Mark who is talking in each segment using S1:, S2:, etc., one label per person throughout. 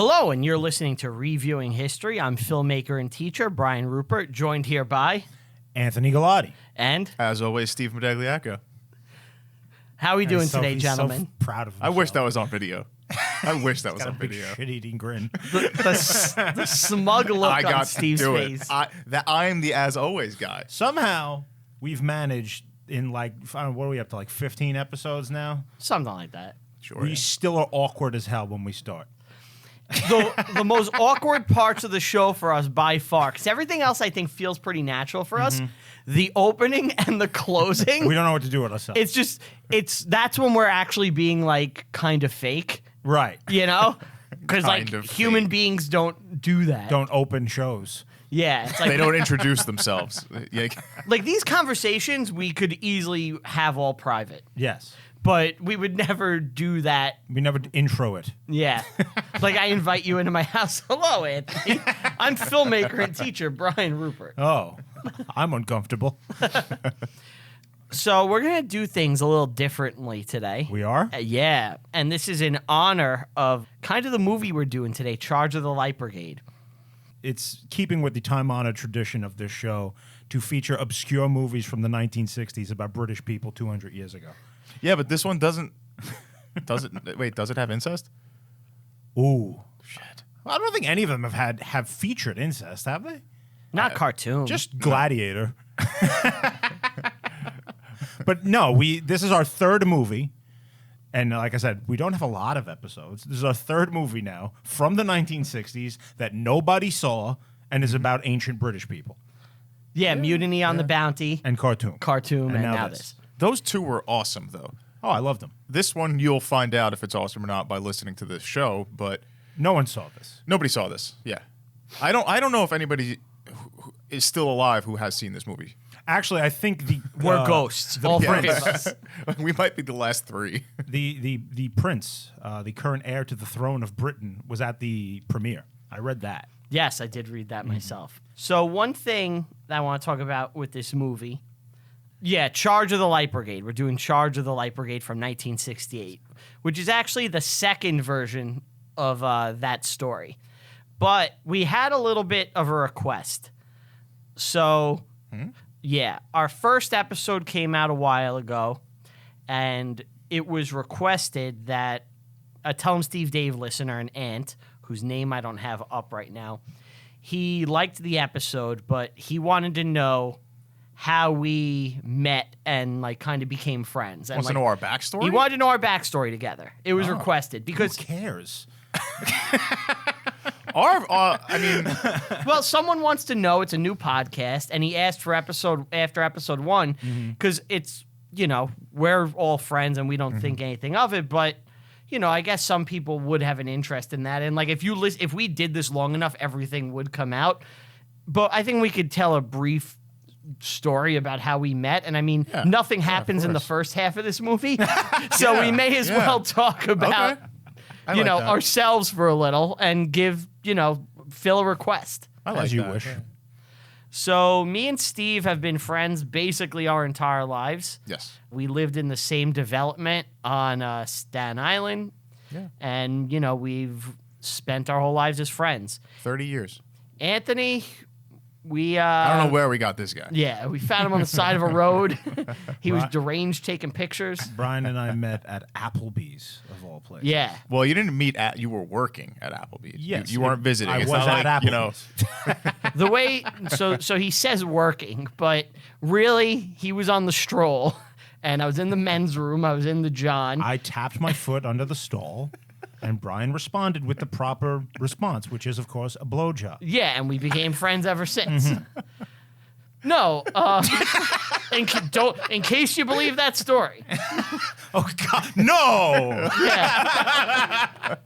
S1: Hello, and you're listening to Reviewing History. I'm filmmaker and teacher Brian Rupert, joined here by
S2: Anthony Galati.
S1: And
S3: as always, Steve Medagliacco.
S1: How are we doing today, gentlemen?
S2: So proud of himself.
S3: I wish that was on video. I wish that was on
S2: Got a big
S3: video.
S2: shit-eating grin.
S1: The smug look
S3: I got
S1: on Steve's
S3: to
S1: face.
S3: I'm the as always guy.
S2: Somehow, we've managed in what are we up to, like 15 episodes now?
S1: Something like that.
S3: Sure.
S2: We still are awkward as hell when we start.
S1: The most awkward parts of the show for us by far, because everything else I think feels pretty natural for us. The opening and the closing.
S2: We don't know what to do with ourselves.
S1: That's when we're actually being like kind of fake,
S2: Right.
S1: you know? Because like
S3: Kind of
S1: human
S3: fake.
S1: beings don't do that.
S2: Don't open shows.
S1: Yeah, it's like
S3: They don't introduce themselves. Yeah.
S1: like these conversations we could easily have all private,
S2: Yes.
S1: but we would never do that.
S2: We never intro it.
S1: Yeah. Like I invite you into my house. Hello, Anthony. I'm filmmaker and teacher Brian Rupert.
S2: Oh, I'm uncomfortable.
S1: So we're going to do things a little differently today.
S2: We are?
S1: Yeah. And this is in honor of kind of the movie we're doing today, Charge of the Light Brigade.
S2: It's keeping with the time-honored tradition of this show to feature obscure movies from the 1960s about British people 200 years ago.
S3: Yeah, but this one doesn't. Wait, does it have incest?
S2: Ooh.
S3: Shit.
S2: Well, I don't think any of them have featured incest, have they?
S1: Not cartoon.
S2: Just Gladiator. But no, this is our third movie. And like I said, we don't have a lot of episodes. This is our third movie now from the 1960s that nobody saw and is about ancient British people.
S1: yeah, Mutiny on the Bounty,
S2: And cartoon.
S1: and now this.
S3: Those two were awesome, though.
S2: Oh, I love them.
S3: This one you'll find out if it's awesome or not by listening to this show, but
S2: No one saw this.
S3: nobody saw this. Yeah, I don't know if anybody who is still alive who has seen this movie.
S2: Actually, I think
S1: We're ghosts. All three of us.
S3: We might be the last three.
S2: the prince, the current heir to the throne of Britain, was at the premiere. I read that.
S1: Yes, I did read that myself. So one thing that I want to talk about with this movie, Charge of the Light Brigade. We're doing Charge of the Light Brigade from 1968, which is actually the second version of that story. But we had a little bit of a request. So, our first episode came out a while ago, and it was requested that a Tell 'em Steve Dave listener, an aunt, whose name I don't have up right now, he liked the episode, but he wanted to know how we met and like kind of became friends. And
S3: Wants to know our backstory.
S1: he wanted to know our backstory together. It was requested
S2: Who
S1: because
S2: cares?
S1: well, someone wants to know. It's a new podcast, and he asked for after episode 1 because it's we're all friends and we don't think anything of it, but I guess some people would have an interest in that, and like if we did this long enough, everything would come out. But I think we could tell a brief story about how we met, and I mean nothing happens in the first half of this movie, so we may as well talk about ourselves for a little and give fill a request.
S3: I like
S2: As you
S3: that.
S2: wish.
S1: So me and Steve have been friends basically our entire lives.
S3: Yes.
S1: We lived in the same development on Staten Island, and we've spent our whole lives as friends.
S3: 30 years.
S1: Anthony, we
S3: I don't know where we got this guy.
S1: yeah, we found him on the side of a road. He was deranged taking pictures.
S2: Brian and I met at Applebee's, of all places.
S1: Yeah.
S3: Well, you didn't meet you were working at Applebee's.
S2: Yes.
S3: You weren't visiting.
S2: I
S3: It's
S2: was
S3: not
S2: at
S3: like,
S2: Applebee's.
S1: The way so he says working, but really he was on the stroll, and I was in the men's room. I was in the John.
S2: I tapped my foot under the stall, and Brian responded with the proper response, which is, of course, a blowjob.
S1: Yeah, and we became friends ever since. No, in case you believe that story.
S2: Oh, God, no!
S1: Yeah,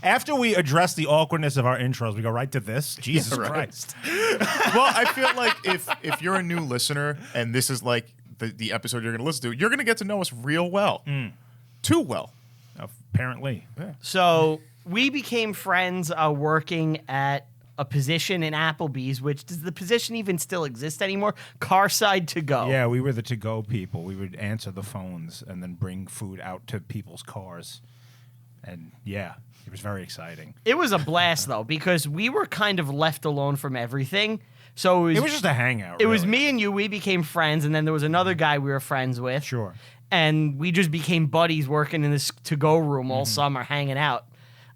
S2: After we address the awkwardness of our intros, we go right to this? Jesus
S3: right.
S2: Christ.
S3: Well, I feel like if you're a new listener and this is like the episode you're going to listen to, you're going to get to know us real well. Too well.
S2: Apparently.
S1: so we became friends working at a position in Applebee's, which does the position even still exist anymore? Carside to go.
S2: Yeah, we were the to-go people. We would answer the phones and then bring food out to people's cars. And yeah, it was very exciting.
S1: It was a blast, though, because we were kind of left alone from everything. So
S2: It was just a hangout.
S1: It was
S2: really.
S1: me and you. We became friends, and then there was another guy we were friends with.
S2: Sure.
S1: And we just became buddies working in this to-go room
S2: Mm-hmm.
S1: all summer, hanging out.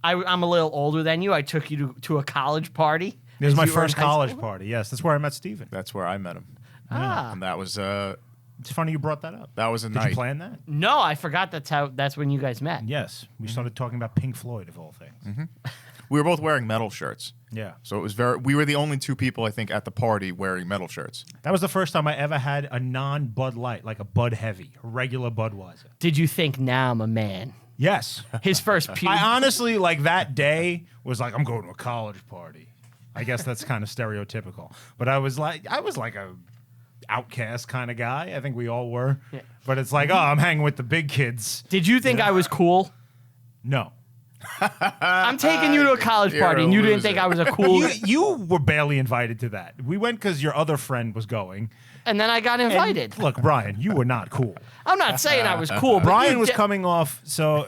S1: I'm a little older than you. I took you to a college party.
S2: It was
S1: as
S2: my
S1: you were in
S2: first
S1: high
S2: college
S1: school.
S2: party. Yes, that's where I met Steven.
S3: That's where I met him.
S1: Ah.
S3: And that was
S2: It's funny you brought that up.
S3: that was a
S2: Did
S3: night.
S2: you plan that?
S1: No, I forgot that's when you guys met.
S2: Yes. We started talking about Pink Floyd, of all things.
S3: We were both wearing metal shirts.
S2: Yeah.
S3: So it was we were the only two people, I think, at the party wearing metal shirts.
S2: That was the first time I ever had a non-Bud Light, like a Bud Heavy, a regular Budweiser.
S1: Did you think, now I'm a man?
S2: Yes.
S1: His first pube.
S2: I honestly, like, that day was like, I'm going to a college party. I guess that's kind of stereotypical. But I was like a outcast kind of guy. I think we all were.
S1: Yeah.
S2: But it's like, oh, I'm hanging with the big kids.
S1: Did you think I was cool?
S2: No.
S1: I'm taking you to a college
S3: You're
S1: party,
S3: a
S1: and you didn't
S3: loser.
S1: think I was a cool.
S2: You were barely invited to that. We went because your other friend was going.
S1: And then I got
S2: And
S1: invited.
S2: look, Brian, you were not cool.
S1: I'm not saying I was cool, but
S2: Brian
S1: you
S2: was
S1: de-
S2: coming off. So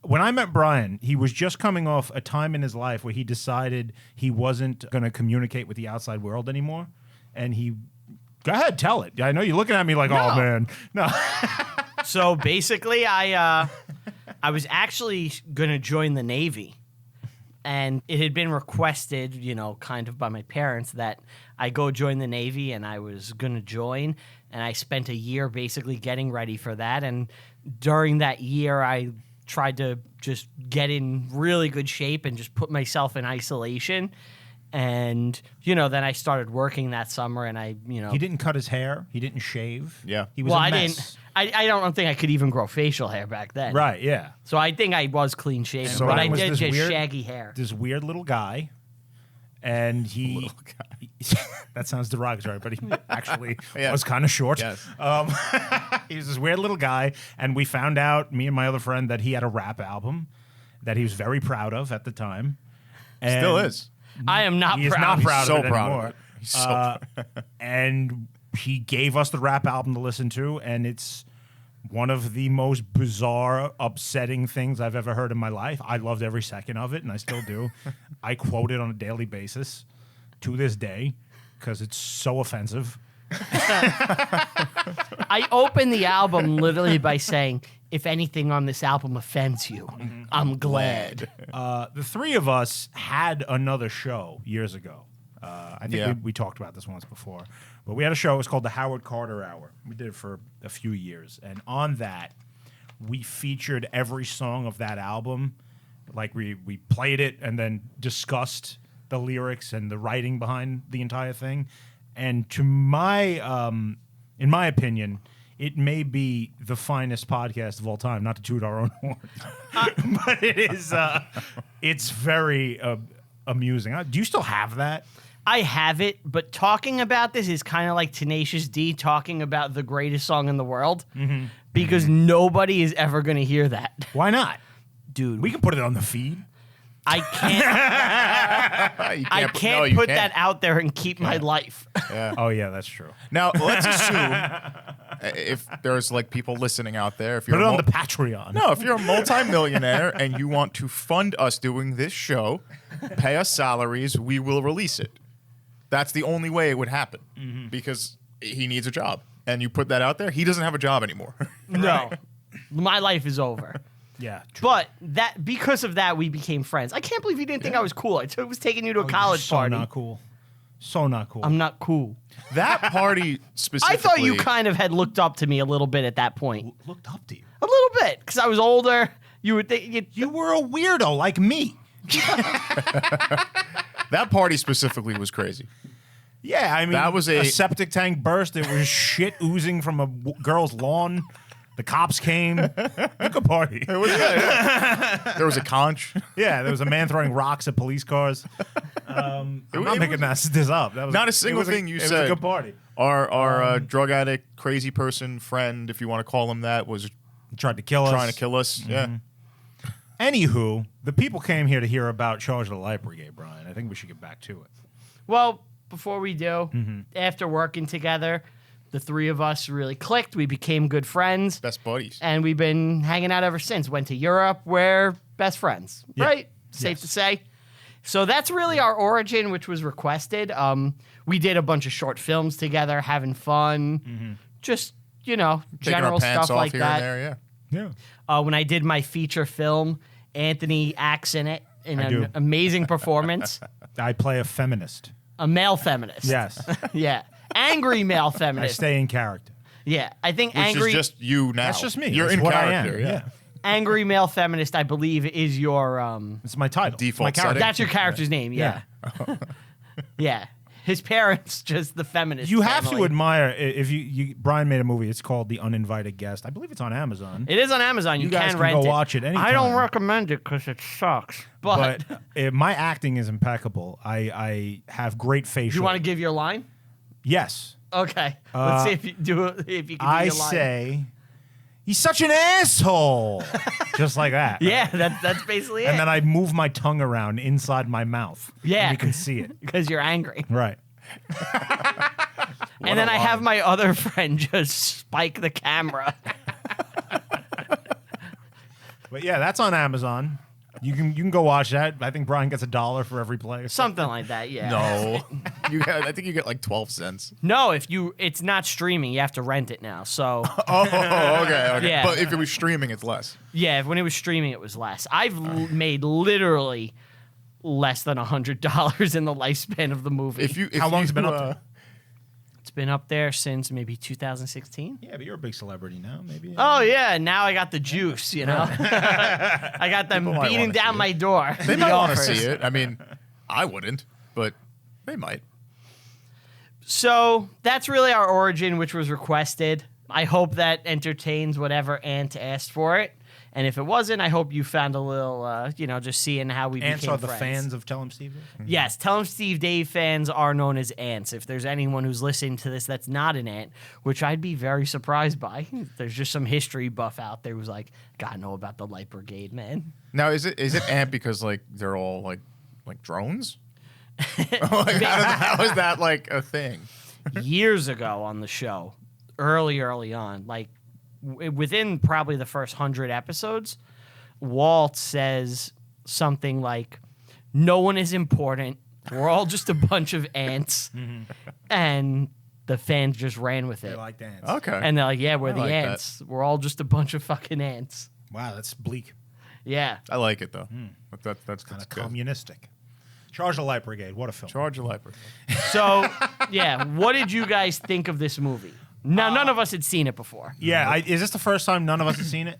S2: when I met Brian, he was just coming off a time in his life where he decided he wasn't going to communicate with the outside world anymore. And he, go ahead, tell it. I know you're looking at me like, oh,
S1: No.
S2: man. No.
S1: So basically, I was actually going to join the Navy. And it had been requested, kind of by my parents that I go join the Navy, and I was going to join. And I spent a year basically getting ready for that. And during that year, I tried to just get in really good shape and just put myself in isolation. And, then I started working that summer, and
S2: He didn't cut his hair. He didn't shave.
S3: Yeah.
S2: He was
S1: well,
S2: a
S1: I
S2: mess.
S1: didn't. I don't think I could even grow facial hair back then.
S2: Right, yeah.
S1: So I think I was clean shaven,
S2: So
S1: but I
S2: Brian was
S1: did
S2: this
S1: just
S2: weird-
S1: shaggy hair.
S2: This weird little guy. And he,
S3: Little guy.
S2: that sounds derogatory, but he actually
S3: Yeah.
S2: was kind of short.
S3: Yes.
S2: He was this weird little guy, and we found out, me and my other friend, that he had a rap album that he was very proud of at the time. And
S3: Still is.
S1: I am not
S2: He is
S1: proud.
S2: not proud
S3: so
S2: of it
S3: proud of
S2: anymore.
S3: it. He's so
S2: And he gave us the rap album to listen to, and it's one of the most bizarre, upsetting things I've ever heard in my life. I loved every second of it, and I still do. I quote it on a daily basis to this day because it's so offensive.
S1: I opened the album literally by saying, if anything on this album offends you, I'm glad.
S2: The three of us had another show years ago. I think
S3: Yeah.
S2: we talked about this once before. But we had a show. It was called the Howard Carter Hour. We did it for a few years. And on that, we featured every song of that album. Like we played it and then discussed the lyrics and the writing behind the entire thing. And to in my opinion, it may be the finest podcast of all time. Not to toot our own horn, but it is. It's very amusing. Do you still have that?
S1: I have it, but talking about this is kind of like Tenacious D talking about the greatest song in the world because nobody is ever going to hear that.
S2: Why not?
S1: Dude,
S2: We can put it on the feed.
S1: I can't I can't put that out there and keep my life.
S2: Oh yeah, that's true.
S3: Now, let's assume if there's like people listening out there, if you're
S2: Put it on
S3: mul-
S2: the Patreon.
S3: No, if you're a multimillionaire and you want to fund us doing this show, pay us salaries, we will release it. That's the only way it would happen because he needs a job. And you put that out there, he doesn't have a job anymore.
S1: No. My life is over.
S2: Yeah, true.
S1: But because of that, we became friends. I can't believe you didn't think I was cool. I was taking you to a college
S2: so
S1: party.
S2: not cool. So not cool.
S1: I'm not cool.
S3: That party specifically.
S1: I thought you kind of had looked up to me a little bit at that point.
S2: looked up to you.
S1: A little bit, because I was older. You would think
S2: You were a weirdo like me.
S3: That party specifically was crazy.
S2: Yeah, I mean,
S3: That was
S2: a
S3: a-
S2: septic tank burst. There was shit oozing from a girl's lawn. The cops came. A good party.
S3: It was good. Yeah. There was a conch.
S2: Yeah, there was a man throwing rocks at police cars. I'm not
S3: it
S2: making this up. That was
S3: Not a single
S2: it was
S3: thing you
S2: it was
S3: said.
S2: a good party.
S3: Our drug addict, crazy person, friend, if you want to call him that, was
S2: He tried to kill us.
S3: trying to kill us. Yeah.
S2: Anywho, the people came here to hear about Charge of the Light Brigade, Brian. I think we should get back to it.
S1: Well, before we do, after working together, The three of us really clicked. We became good friends.
S3: Best buddies.
S1: And we've been hanging out ever since. Went to Europe. We're best friends, right? Safe to say. So that's really our origin, which was requested. We did a bunch of short films together, having fun. Just, you know,
S3: Taking
S1: general
S3: our pants
S1: stuff
S3: off
S1: like
S3: here
S1: that.
S3: and there, yeah.
S1: When I did my feature film, Anthony acts in it in
S2: I do.
S1: an amazing performance.
S2: I play a feminist.
S1: A male feminist.
S2: Yes.
S1: Yeah. Angry male
S2: I
S1: feminist.
S2: stay in character.
S1: Yeah. I think
S3: Which
S1: angry
S3: is just you now.
S2: That's just me.
S3: You're
S2: That's
S3: in
S2: what
S3: character.
S2: I am. Yeah.
S1: angry male feminist, I believe, is your
S2: It's my title.
S3: Default
S2: my character.
S3: setting.
S1: that's your character's name, yeah. Yeah. His parents just the feminist.
S2: You have to
S1: family.
S2: admire if you. Brian made a movie. It's called The Uninvited Guest. I believe it's on Amazon.
S1: It is on Amazon. You
S2: guys
S1: can
S2: can
S1: rent
S2: go
S1: it.
S2: watch it anytime.
S1: I don't recommend it because it sucks. But,
S2: My acting is impeccable. I have great facial.
S1: do you want to give your line?
S2: Yes.
S1: Okay. Let's see if you do it. If you can do
S2: I
S1: your line.
S2: say, he's such an asshole. Just like that.
S1: Yeah, that's basically
S2: And
S1: it.
S2: then I move my tongue around inside my mouth.
S1: Yeah.
S2: And you can see it.
S1: Because you're angry.
S2: Right.
S1: And then I have my other friend just spike the camera.
S2: But yeah, that's on Amazon. You can go watch that. I think Brian gets $1 for every play.
S1: Something like that, yeah.
S3: No. I think you get like 12 cents.
S1: No, it's not streaming. You have to rent it now. So
S3: Oh, okay.
S1: Yeah.
S3: But if it was streaming, it's less.
S1: yeah, when it was streaming, it was less. I've made literally less than $100 in the lifespan of the movie.
S2: How long's it been up there?
S1: It's been up there since maybe 2016.
S2: Yeah, but you're a big celebrity now, maybe.
S1: Oh yeah, now I got the juice, you know. I got them
S3: People might
S1: beating
S3: wanna
S1: down
S3: see
S1: my door.
S3: They might want to see it. I mean, I wouldn't, but they might.
S1: So that's really our origin, which was requested. I hope that entertains whatever Ant asked for it. And if it wasn't, I hope you found a little, just seeing how we
S2: Ants
S1: became
S2: are the
S1: friends.
S2: fans of Tell 'em Steve.
S1: Yes, Tell 'em Steve Dave fans are known as ants. If there's anyone who's listening to this that's not an ant, which I'd be very surprised by, there's just some history buff out there who's like, gotta know about the Light Brigade, man.
S3: Now, is it ant because like they're all like drones? Like, how is that like a thing?
S1: Years ago on the show, early on, like within probably the first 100 episodes, Walt says something like, no one is important. We're all just a bunch of ants. And the fans just ran with it.
S2: They like ants.
S3: Okay.
S1: And they're like, yeah, we're
S3: I
S1: the
S3: like that.
S1: ants. We're all just a bunch of fucking ants.
S2: Wow, that's bleak.
S1: Yeah.
S3: I like it though. But that's
S2: Kind of
S3: good.
S2: communistic. Charge the Light Brigade. What a film.
S3: Charge a leopard.
S1: So, yeah, what did you guys think of this movie? No, none of us had seen it before.
S2: Yeah, is this the first time none of us have seen it?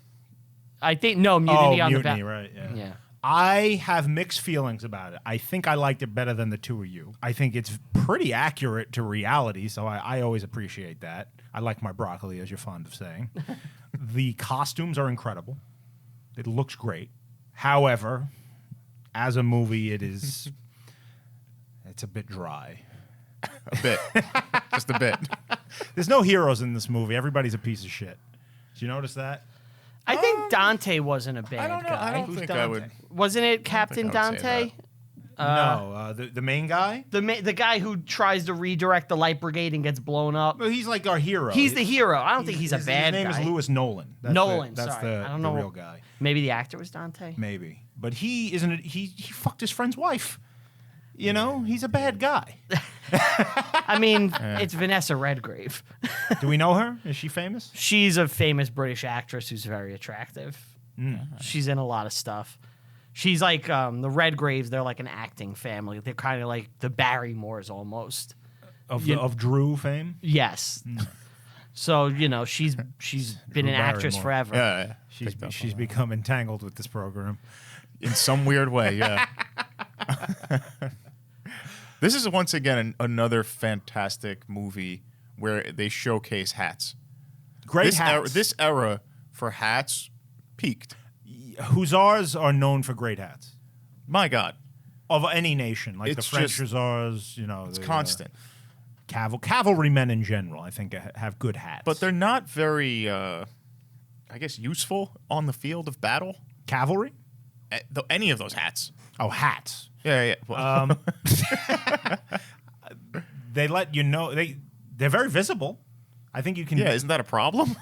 S1: I think, no, Mutiny on
S2: Mutiny,
S1: the back.
S2: right? Yeah.
S1: Yeah.
S2: I have mixed feelings about it. I think I liked it better than the two of you. I think it's pretty accurate to reality, so I always appreciate that. I like my broccoli, as you're fond of saying. The costumes are incredible. It looks great. However, as a movie, it's a bit dry.
S3: A bit. Just a bit.
S2: There's no heroes in this movie. Everybody's a piece of shit. Did you notice that?
S1: I think Dante wasn't a bad
S3: I don't know.
S1: guy.
S3: I don't
S2: Who's
S3: think
S2: Dante?
S3: I would.
S1: Wasn't it Captain
S3: I would say
S1: Dante?
S2: The main guy?
S1: The guy who tries to redirect the Light Brigade and gets blown up.
S2: Well, he's like our hero.
S1: He's the hero. I don't think he's a bad
S2: His name
S1: guy.
S2: is Lewis Nolan. That's
S1: Nolan,
S2: That's
S1: sorry.
S2: the,
S1: I don't
S2: the
S1: know.
S2: real guy.
S1: Maybe the actor was Dante.
S2: Maybe. But he isn't. He fucked his friend's wife. You know, he's a bad guy.
S1: I mean, it's Vanessa Redgrave.
S2: Do we know her? Is she famous?
S1: She's a famous British actress who's very attractive. She's in a lot of stuff. She's like the Redgraves. They're like an acting family. They're kind of like the Barrymores almost.
S2: Of Drew fame?
S1: Yes. So she's been
S2: Drew
S1: an actress
S2: Barrymore.
S1: forever.
S3: Yeah.
S2: She's become entangled with this program.
S3: In some weird way, yeah. This is once again another fantastic movie where they showcase hats.
S2: Great
S3: This
S2: hats.
S3: This era for hats peaked.
S2: Hussars are known for great hats.
S3: My God.
S2: Of any nation. Like
S3: It's
S2: the French
S3: just-
S2: Hussars,
S3: It's constant.
S2: Cavalrymen in general, I think, have good hats.
S3: But they're not very, I guess, useful on the field of battle.
S2: Cavalry?
S3: Any of those hats.
S2: Oh, hats.
S3: Yeah. Well,
S2: They let you know they're very visible. I think you can.
S3: Yeah, isn't that a problem?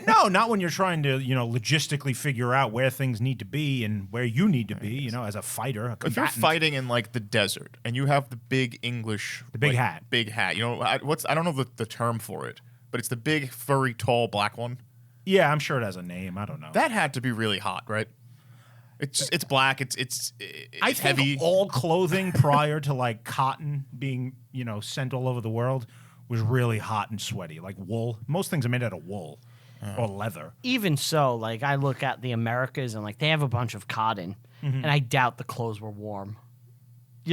S2: No, not when you're trying to, logistically figure out where things need to be and where you need to be, as a fighter, a
S3: If you're
S2: combatant.
S3: fighting in like the desert and you have the big English,
S2: The big
S3: like,
S2: hat.
S3: big hat. I don't know the term for it, but it's the big, furry, tall, black one.
S2: Yeah, I'm sure it has a name. I don't know.
S3: That had to be really hot, right? It's black. It's
S2: I think
S3: heavy.
S2: all clothing prior to like cotton being, sent all over the world was really hot and sweaty, like wool. Most things are made out of wool or leather.
S1: Even so, like I look at the Americas and like they have a bunch of cotton, and I doubt the clothes were warm.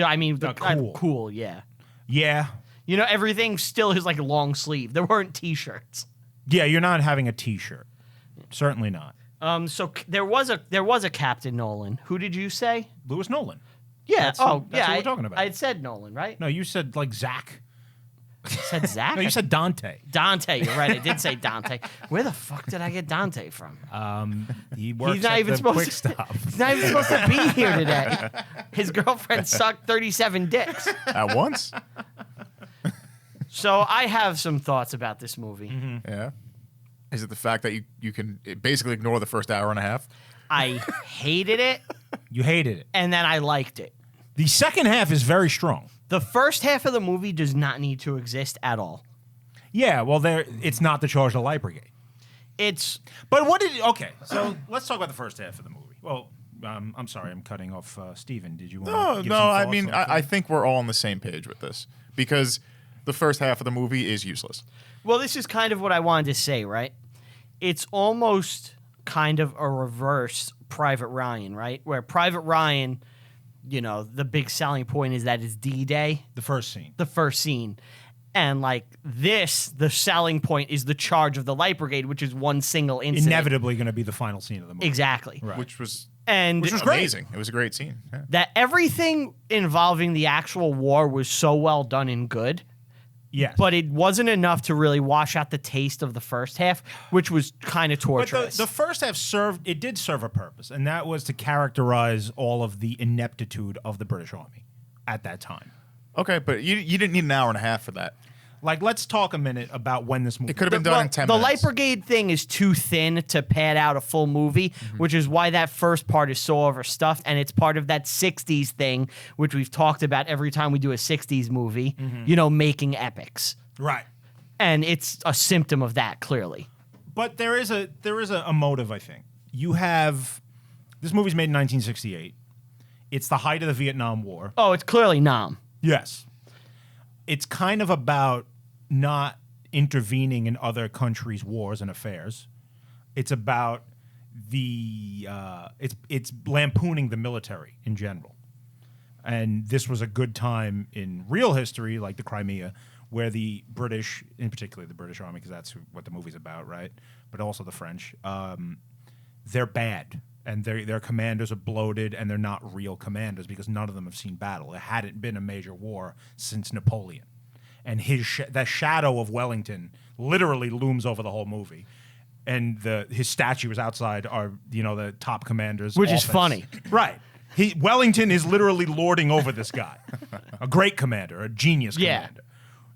S1: I mean,
S2: Cool.
S1: Cool, yeah.
S2: Yeah.
S1: Everything still is like long sleeve. There weren't T-shirts.
S2: Yeah, you're not having a T-shirt. Certainly not.
S1: So there was a Captain Nolan. Who did you say?
S2: Lewis Nolan.
S1: Yeah.
S2: That's
S1: oh,
S2: who
S1: yeah.
S2: we're talking about.
S1: I had said Nolan, right?
S2: No, you said like Zach.
S1: I said Zach.
S2: No, you said Dante.
S1: Dante. You're right. I did say Dante. Where the fuck did I get Dante from?
S2: He works
S1: He's not
S2: at
S1: even
S2: the
S1: supposed
S2: quick
S1: to.
S2: stop.
S1: He's not even supposed to be here today. His girlfriend sucked 37 dicks.
S3: At once.
S1: So I have some thoughts about this movie.
S3: Yeah. Is it the fact that you can basically ignore the first hour and a half?
S1: I hated it,
S2: You hated it.
S1: and then I liked it.
S2: The second half is very strong.
S1: The first half of the movie does not need to exist at all.
S2: Yeah, well, it's not the Charge of the Light Brigade. But what did? Okay, so let's talk about the first half of the movie. Well, I'm sorry, I'm cutting off Steven. Did you want to
S3: No. I mean, I think we're all on the same page with this because the first half of the movie is useless.
S1: Well, this is kind of what I wanted to say, right? It's almost kind of a reverse Private Ryan, right? Where Private Ryan, the big selling point is that it's D-Day,
S2: the first scene.
S1: the first scene. And like this, the selling point is the Charge of the Light Brigade, which is one single incident.
S2: Inevitably going to be the final scene of the movie.
S1: Exactly.
S2: Right.
S3: Which was
S1: And
S3: amazing. It was a great scene. Yeah.
S1: that everything involving the actual war was so well done and good.
S2: Yes.
S1: But it wasn't enough to really wash out the taste of the first half, which was kind of
S2: But
S1: torturous.
S2: the first half did serve a purpose, and that was to characterize all of the ineptitude of the British Army at that time.
S3: Okay, but you didn't need an hour and a half for that.
S2: Like, let's talk a minute about when this movie.
S3: It could have been done in 10
S1: the
S3: minutes.
S1: Light Brigade thing is too thin to pad out a full movie, which is why that first part is so overstuffed, and it's part of that 60s thing, which we've talked about every time we do a 60s movie, making epics.
S2: Right.
S1: And it's a symptom of that, clearly.
S2: But there is a motive, I think. You have this movie's made in 1968. It's the height of the Vietnam War.
S1: Oh, it's clearly Nam.
S2: Yes. It's kind of about not intervening in other countries' wars and affairs. It's about it's lampooning the military in general. And this was a good time in real history, like the Crimea, where the British, in particular the British Army, because that's what the movie's about, right? But also the French, they're bad. And their commanders are bloated, and they're not real commanders because none of them have seen battle. There hadn't been a major war since Napoleon. And that shadow of Wellington literally looms over the whole movie. And his statue is outside the top commander's
S1: Which is
S2: office.
S1: funny.
S2: Right. Wellington is literally lording over this guy. A great commander, a genius commander.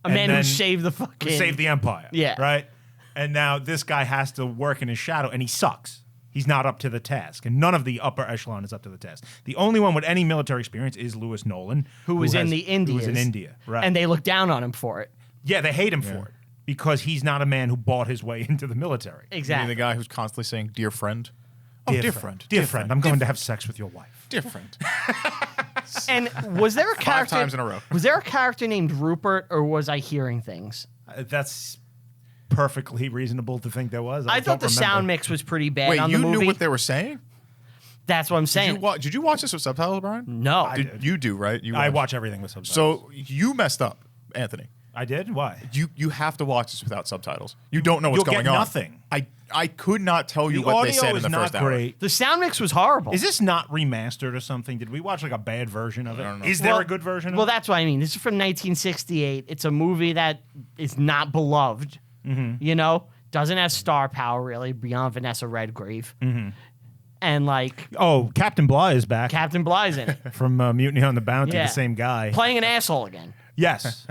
S1: A man who saved the fucking...
S2: Saved the empire.
S1: Yeah.
S2: Right? And now this guy has to work in his shadow, and he sucks. He's not up to the task, and none of the upper echelon is up to the task. The only one with any military experience is Lewis Nolan,
S1: who was in the Indians.
S2: Who was in India, right?
S1: And they look down on him for it.
S2: Yeah, they hate him for it because he's not a man who bought his way into the military.
S1: Exactly.
S3: The guy who's constantly saying, "Dear friend."
S2: Dear friend, I'm going to have sex with your wife.
S3: Dear friend.
S1: And was there a character...
S3: 5 times in a row.
S1: Was there a character named Rupert, or was I hearing things?
S2: That's perfectly reasonable to think there was.
S1: I thought the
S2: don't remember.
S1: sound mix was pretty bad
S3: Wait,
S1: on
S3: you
S1: the movie.
S3: knew what they were saying?
S1: That's what I'm saying.
S3: Did you watch this with subtitles, Brian?
S1: No.
S3: You do, right?
S2: I watch everything with subtitles.
S3: So you messed up, Anthony.
S2: I did? Why?
S3: You have to watch this without subtitles. You don't know what's
S2: You'll
S3: going
S2: get
S3: on.
S2: nothing.
S3: I could not tell you
S2: The
S3: what they
S2: audio
S3: said in
S2: is
S3: the
S2: not
S3: first hour.
S2: great.
S1: The sound mix was horrible.
S2: Is this not remastered or something? Did we watch like a bad version of it?
S3: I don't know.
S2: Is there a good version of
S1: Well,
S2: it?
S1: that's what I mean. This is from 1968. It's a movie that is not beloved. Doesn't have star power really beyond Vanessa Redgrave. And like
S2: Oh, Captain Bligh is back
S1: Captain Bly's in it,
S2: from Mutiny on the Bounty,
S1: Yeah.
S2: the same guy.
S1: playing an asshole again.
S2: Yes.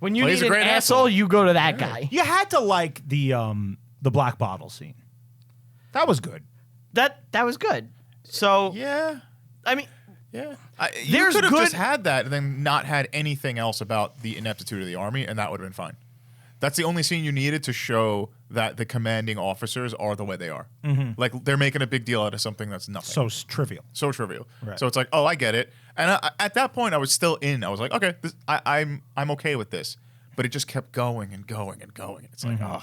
S1: When you
S3: Plays
S1: need
S3: a
S1: an
S3: great
S1: asshole, you go to that guy.
S2: You had to like the black bottle scene. That was good.
S1: That was good. So
S3: Yeah.
S1: I mean,
S3: Yeah. You
S1: There's
S3: could have
S1: good-
S3: just had that and then not had anything else about the ineptitude of the army, and that would have been fine. That's the only scene you needed to show that the commanding officers are the way they are. Like, they're making a big deal out of something that's nothing.
S2: So trivial.
S3: So trivial.
S2: Right.
S3: So it's like, oh, I get it. And at that point, I was still in. I was like, okay, I'm okay with this. But it just kept going and going and going. It's like, oh,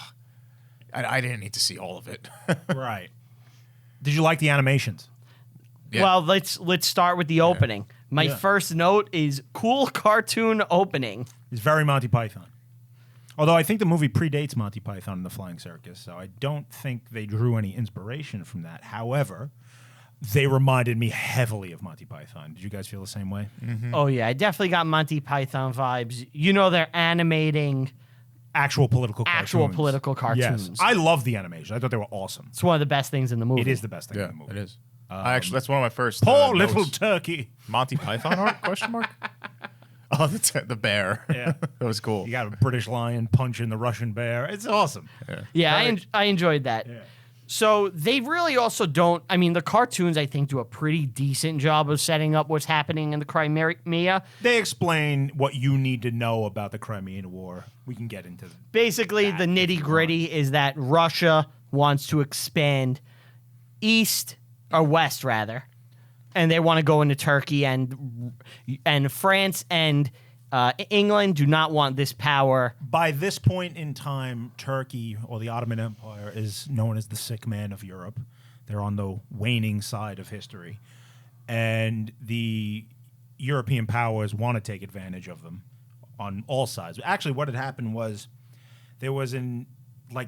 S3: I didn't need to see all of it.
S2: Right. Did you like the animations?
S3: Yeah.
S1: well, let's start with the opening. My
S2: Yeah.
S1: first note is cool cartoon opening.
S2: It's very Monty Python. Although I think the movie predates Monty Python and the Flying Circus, so I don't think they drew any inspiration from that. However, they reminded me heavily of Monty Python. Did you guys feel the same way?
S1: Oh yeah, I definitely got Monty Python vibes. You know, they're animating
S2: Actual political
S1: cartoons.
S2: Yes. I love the animation. I thought they were awesome.
S1: It's one of the best things in the movie.
S2: It is the best thing
S3: Yeah,
S2: in the movie.
S3: it is. That's one of my first.
S2: Poor little
S3: notes.
S2: turkey.
S3: Monty Python art? Question mark. Oh, the bear.
S2: Yeah.
S3: That was cool.
S2: You got a British lion punching the Russian bear. It's awesome.
S1: Yeah, I enjoyed that.
S2: Yeah.
S1: So they really also don't. I mean, the cartoons I think do a pretty decent job of setting up what's happening in the Crimea.
S2: They explain what you need to know about the Crimean War. We can get into
S1: Basically, the nitty gritty is that Russia wants to expand east or west rather, and they want to go into Turkey, and France and England do not want this power.
S2: By this point in time, Turkey, or the Ottoman Empire, is known as the sick man of Europe. They're on the waning side of history. And the European powers want to take advantage of them on all sides. Actually, what had happened was there was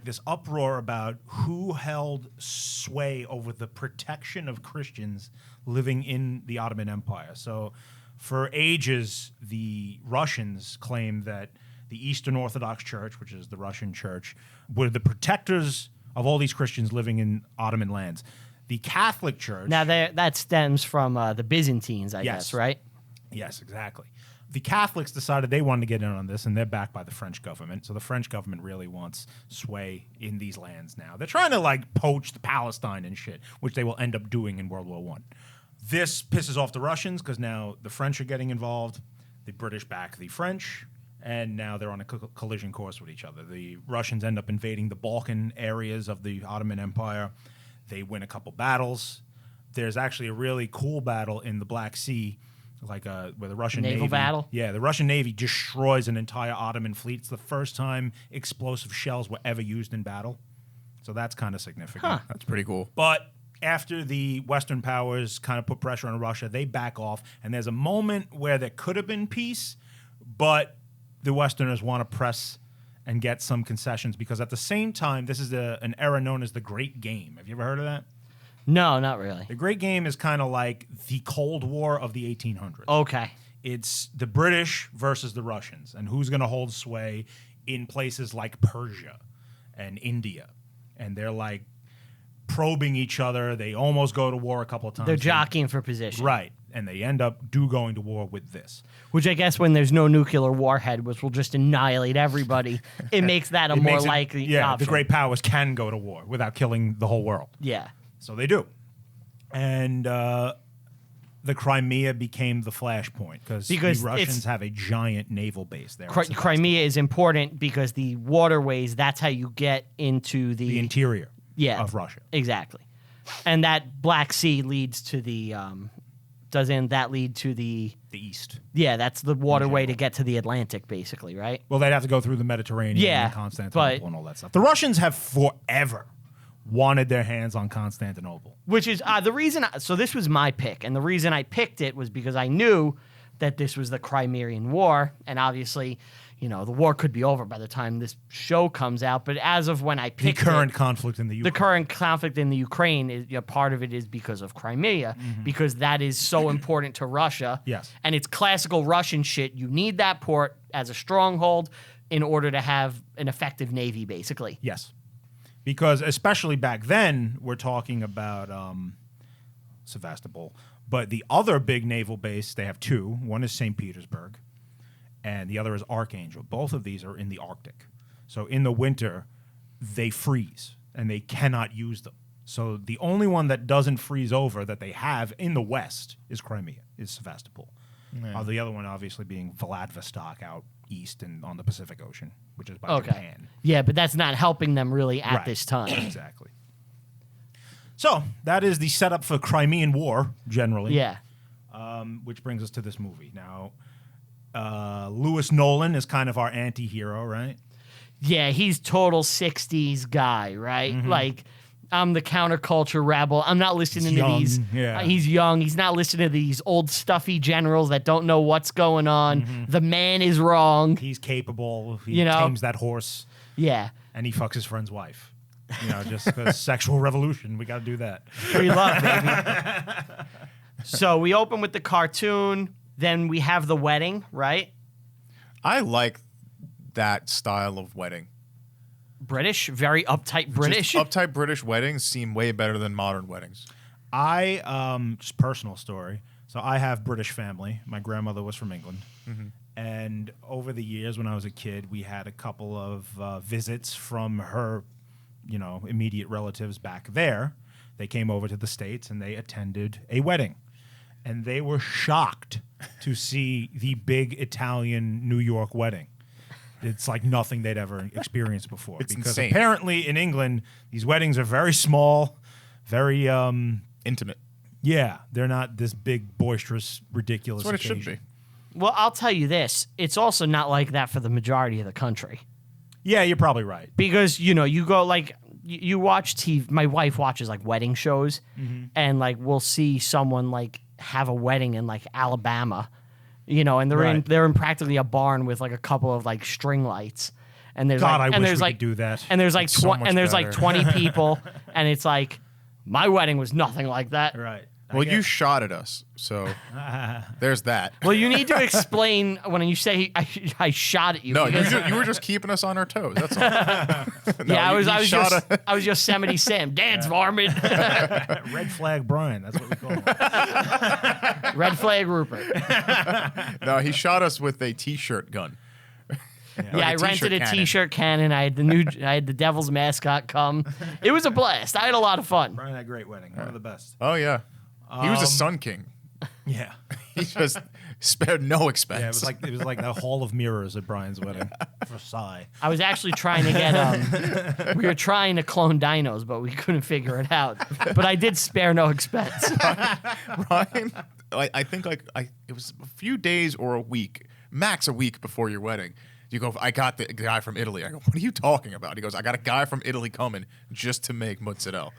S2: this uproar about who held sway over the protection of Christians living in the Ottoman Empire. So for ages, the Russians claimed that the Eastern Orthodox Church, which is the Russian church, were the protectors of all these Christians living in Ottoman lands. The Catholic Church...
S1: Now that stems from the Byzantines, I guess, right?
S2: Yes, exactly. The Catholics decided they wanted to get in on this, and they're backed by the French government. So the French government really wants sway in these lands now. They're trying to poach the Palestine and shit, which they will end up doing in World War I. This pisses off the Russians because now the French are getting involved. The British back the French, and now they're on a collision course with each other. The Russians end up invading the Balkan areas of the Ottoman Empire. They win a couple battles. There's actually a really cool battle in the Black Sea, where the Russian
S1: Naval
S2: Navy...
S1: battle?
S2: Yeah, the Russian Navy destroys an entire Ottoman fleet. It's the first time explosive shells were ever used in battle. So that's kind of significant.
S3: That's pretty cool.
S2: But after the Western powers kind of put pressure on Russia, they back off, and there's a moment where there could have been peace, but the Westerners want to press and get some concessions because at the same time, this is an era known as the Great Game. Have you ever heard of that?
S1: No, not really.
S2: The Great Game is kind of like the Cold War of the 1800s.
S1: Okay.
S2: It's the British versus the Russians, and who's going to hold sway in places like Persia and India. And they're probing each other. They almost go to war a couple of times.
S1: They're jockeying for position.
S2: Right. And they end up going to war with this.
S1: Which I guess when there's no nuclear warhead, which will just annihilate everybody, it makes that a more likely option.
S2: The great powers can go to war without killing the whole world.
S1: Yeah.
S2: So they do. And the Crimea became the flashpoint because the Russians have a giant naval base there.
S1: Crimea is important because the waterways, that's how you get into the
S2: interior of Russia.
S1: Exactly. And that Black Sea leads to the... doesn't that lead to the
S2: east?
S1: Yeah, that's the waterway to get to the Atlantic, basically, right?
S2: Well, they'd have to go through the Mediterranean and Constantinople and all that stuff. The Russians have forever wanted their hands on Constantinople.
S1: Which is the reason... So this was my pick, and the reason I picked it was because I knew that this was the Crimean War, and obviously, the war could be over by the time this show comes out, but as of when I picked
S2: the current conflict in the Ukraine.
S1: The current conflict in the Ukraine, is part of it is because of Crimea, because that is so important to Russia.
S2: Yes.
S1: And it's classical Russian shit. You need that port as a stronghold in order to have an effective navy, basically.
S2: Yes. Because especially back then, we're talking about Sevastopol, but the other big naval base, they have two. One is St. Petersburg, and the other is Archangel. Both of these are in the Arctic. So in the winter, they freeze, and they cannot use them. So the only one that doesn't freeze over that they have in the west is Crimea, is Sevastopol. The other one obviously being Vladivostok out east and on the Pacific Ocean, which is by Japan.
S1: Yeah, but that's not helping them really at this time.
S2: Exactly. So that is the setup for Crimean War, generally.
S1: Yeah.
S2: Which brings us to this movie. Now, Lewis Nolan is kind of our anti-hero, right?
S1: Yeah, he's total 60s guy, right? Like, I'm the counterculture rebel. I'm not listening to these.
S2: Yeah.
S1: He's young. He's not listening to these old stuffy generals that don't know what's going on. The man is wrong.
S2: He's capable. He tames that horse.
S1: Yeah.
S2: And he fucks his friend's wife. Just because sexual revolution. We got to do that.
S1: Free love, baby. So we open with the cartoon. Then we have the wedding, right?
S3: I like that style of wedding.
S1: British, very uptight British.
S3: Just uptight British weddings seem way better than modern weddings.
S2: Just personal story. So I have British family. My grandmother was from England. And over the years when I was a kid, we had a couple of visits from her, immediate relatives back there. They came over to the States and they attended a wedding. And they were shocked to see the big Italian New York wedding. It's like nothing they'd ever experienced before.
S3: It's
S2: because
S3: insane.
S2: Apparently in England, these weddings are very small, very
S3: intimate.
S2: Yeah, they're not this big, boisterous, ridiculous
S3: That's what
S2: occasion.
S3: it should be.
S1: Well, I'll tell you this. It's also not like that for the majority of the country.
S2: Yeah, you're probably right.
S1: Because, you go like, you watch TV. My wife watches like wedding shows, and like we'll see someone like have a wedding in like Alabama. And they're in practically a barn with like a couple of like string lights, and there's
S2: God,
S1: like,
S2: I
S1: and
S2: wish
S1: there's
S2: we
S1: like
S2: could do that.
S1: and there's like
S3: so much
S1: and there's like
S3: better.
S1: 20 people, and it's like my wedding was nothing like that.
S2: Right.
S3: Well, you shot at us, so there's that.
S1: Well, you need to explain when you say I shot at you.
S3: No,
S1: because-
S3: you were just keeping us on our toes. That's all.
S1: yeah,
S3: No,
S1: I was Yosemite Sam, dance varmint,
S2: Red Flag Brian, that's what we call him.
S1: red flag Rupert.
S3: No, he shot us with a T-shirt gun.
S1: Yeah, I rented a T-shirt cannon. I had the Devil's mascot come. It was a blast. I had a lot of fun.
S2: Brian had a great wedding. One of the best.
S3: Oh yeah, he was a Sun King.
S2: Yeah.
S3: He just spared no expense.
S2: Yeah, it was like the Hall of Mirrors at Brian's wedding. Versailles.
S1: I was actually trying to get we were trying to clone dinos, but we couldn't figure it out. But I did spare no expense.
S3: Ryan, I think it was a few days or a week, max a week before your wedding. You go, I got the guy from Italy. I go, what are you talking about? He goes, I got a guy from Italy coming just to make mozzarella.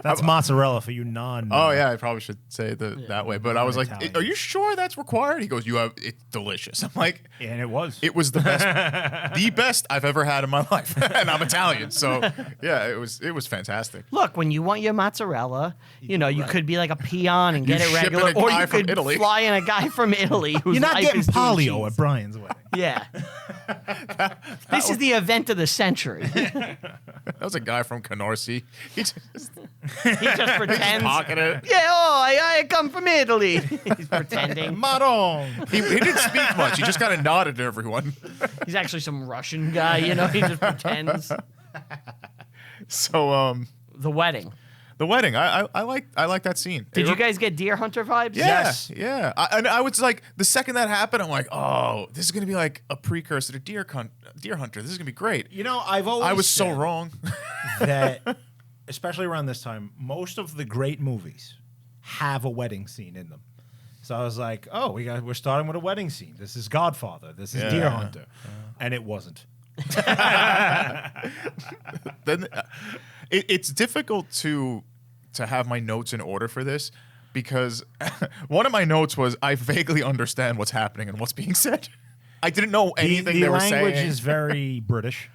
S2: That's mozzarella for you non.
S3: Oh yeah, I probably should say that way. But I was like,
S2: Italian.
S3: are you sure that's required? He goes, it's delicious. I'm like,
S2: And it was.
S3: it was the best I've ever had in my life, and I'm Italian, so yeah, it was fantastic.
S1: Look, when you want your mozzarella, you could be like a peon and get
S3: You
S1: it
S3: ship in
S1: regular,
S3: a
S1: or
S3: guy
S1: you
S3: from
S1: could
S3: Italy.
S1: fly in a guy from Italy whose
S2: You're not
S1: life
S2: getting
S1: is doing
S2: polio
S1: cheese.
S2: at Brian's wedding.
S1: Yeah. This is the event of the century.
S3: That was a guy from Canarsie. He just
S1: He just pretends.
S3: pocket it.
S1: Yeah, I come from Italy. He's pretending.
S2: Maron.
S3: He didn't speak much. He just kind of nodded to everyone.
S1: He's actually some Russian guy, he just pretends.
S3: So
S1: The wedding.
S3: the wedding, I like that scene.
S1: Did you guys get Deer Hunter vibes?
S3: Yeah,
S2: Yes.
S3: yeah. I was like, the second that happened, I'm like, oh, this is gonna be like a precursor to Deer Hunter. This is gonna be great.
S2: I've always
S3: I was so
S2: said
S3: wrong.
S2: that, especially around this time, most of the great movies have a wedding scene in them. So I was like, oh, we're starting with a wedding scene. This is Godfather. This is Deer Hunter. And it wasn't.
S3: Then it's difficult to have my notes in order for this because one of my notes was I vaguely understand what's happening and what's being said. I didn't know anything they were saying.
S2: The language is very British.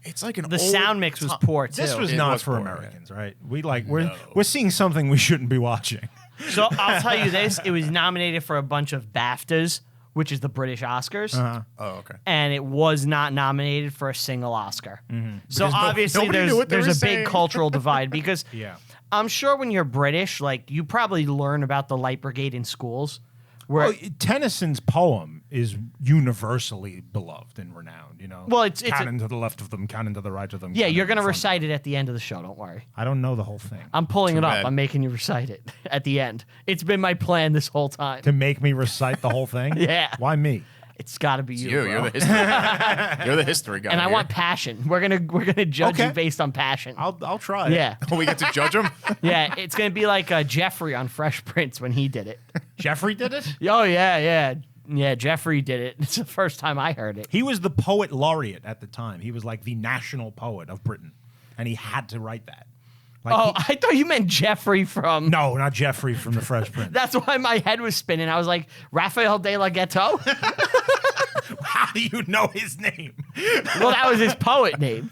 S3: It's like an
S1: The
S3: old
S1: sound mix was poor too.
S2: This was
S3: It
S2: not
S3: was
S2: for
S3: poor,
S2: Americans, right? We're seeing something we shouldn't be watching.
S1: So I'll tell you this: it was nominated for a bunch of BAFTAs, which is the British Oscars,
S3: Oh, okay.
S1: and it was not nominated for a single Oscar. So
S3: Because
S1: obviously,
S3: nobody knew what they
S1: there's
S3: were
S1: a big
S3: saying.
S1: cultural divide because
S2: Yeah.
S1: I'm sure when you're British, like you probably learn about the Light Brigade in schools. Where,
S2: Well, Tennyson's poem is universally beloved and renowned. You know,
S1: Well, it's
S2: cannon to the left of them, cannon to the right of them.
S1: yeah,
S2: cannon
S1: you're
S2: in
S1: going to
S2: front of
S1: recite it at the end of the show. Don't worry.
S2: them. I don't know the whole thing.
S1: I'm pulling it up.
S3: bad.
S1: I'm making you recite it at the end. It's been my plan this whole time.
S2: To make me recite the whole thing?
S1: Yeah.
S2: Why me?
S1: It's got to be you.
S3: You're
S1: bro.
S3: the history. You're the history guy.
S1: And I
S3: here.
S1: want passion. We're gonna judge
S2: Okay.
S1: you based on passion.
S2: I'll try.
S1: Yeah,
S3: Oh, we get to judge him.
S1: yeah. It's gonna be like Jeffrey on Fresh Prince when he did it.
S2: Jeffrey did it?
S1: Oh yeah. Jeffrey did it. It's the first time I heard it.
S2: He was the poet laureate at the time. He was like the national poet of Britain. And he had to write that. Like
S1: Oh, I thought you meant Jeffrey from.
S2: no, not Jeffrey from the Fresh Prince.
S1: That's why my head was spinning. I was like, Raphael de la Ghetto?
S2: How do you know his name?
S1: Well, that was his poet name.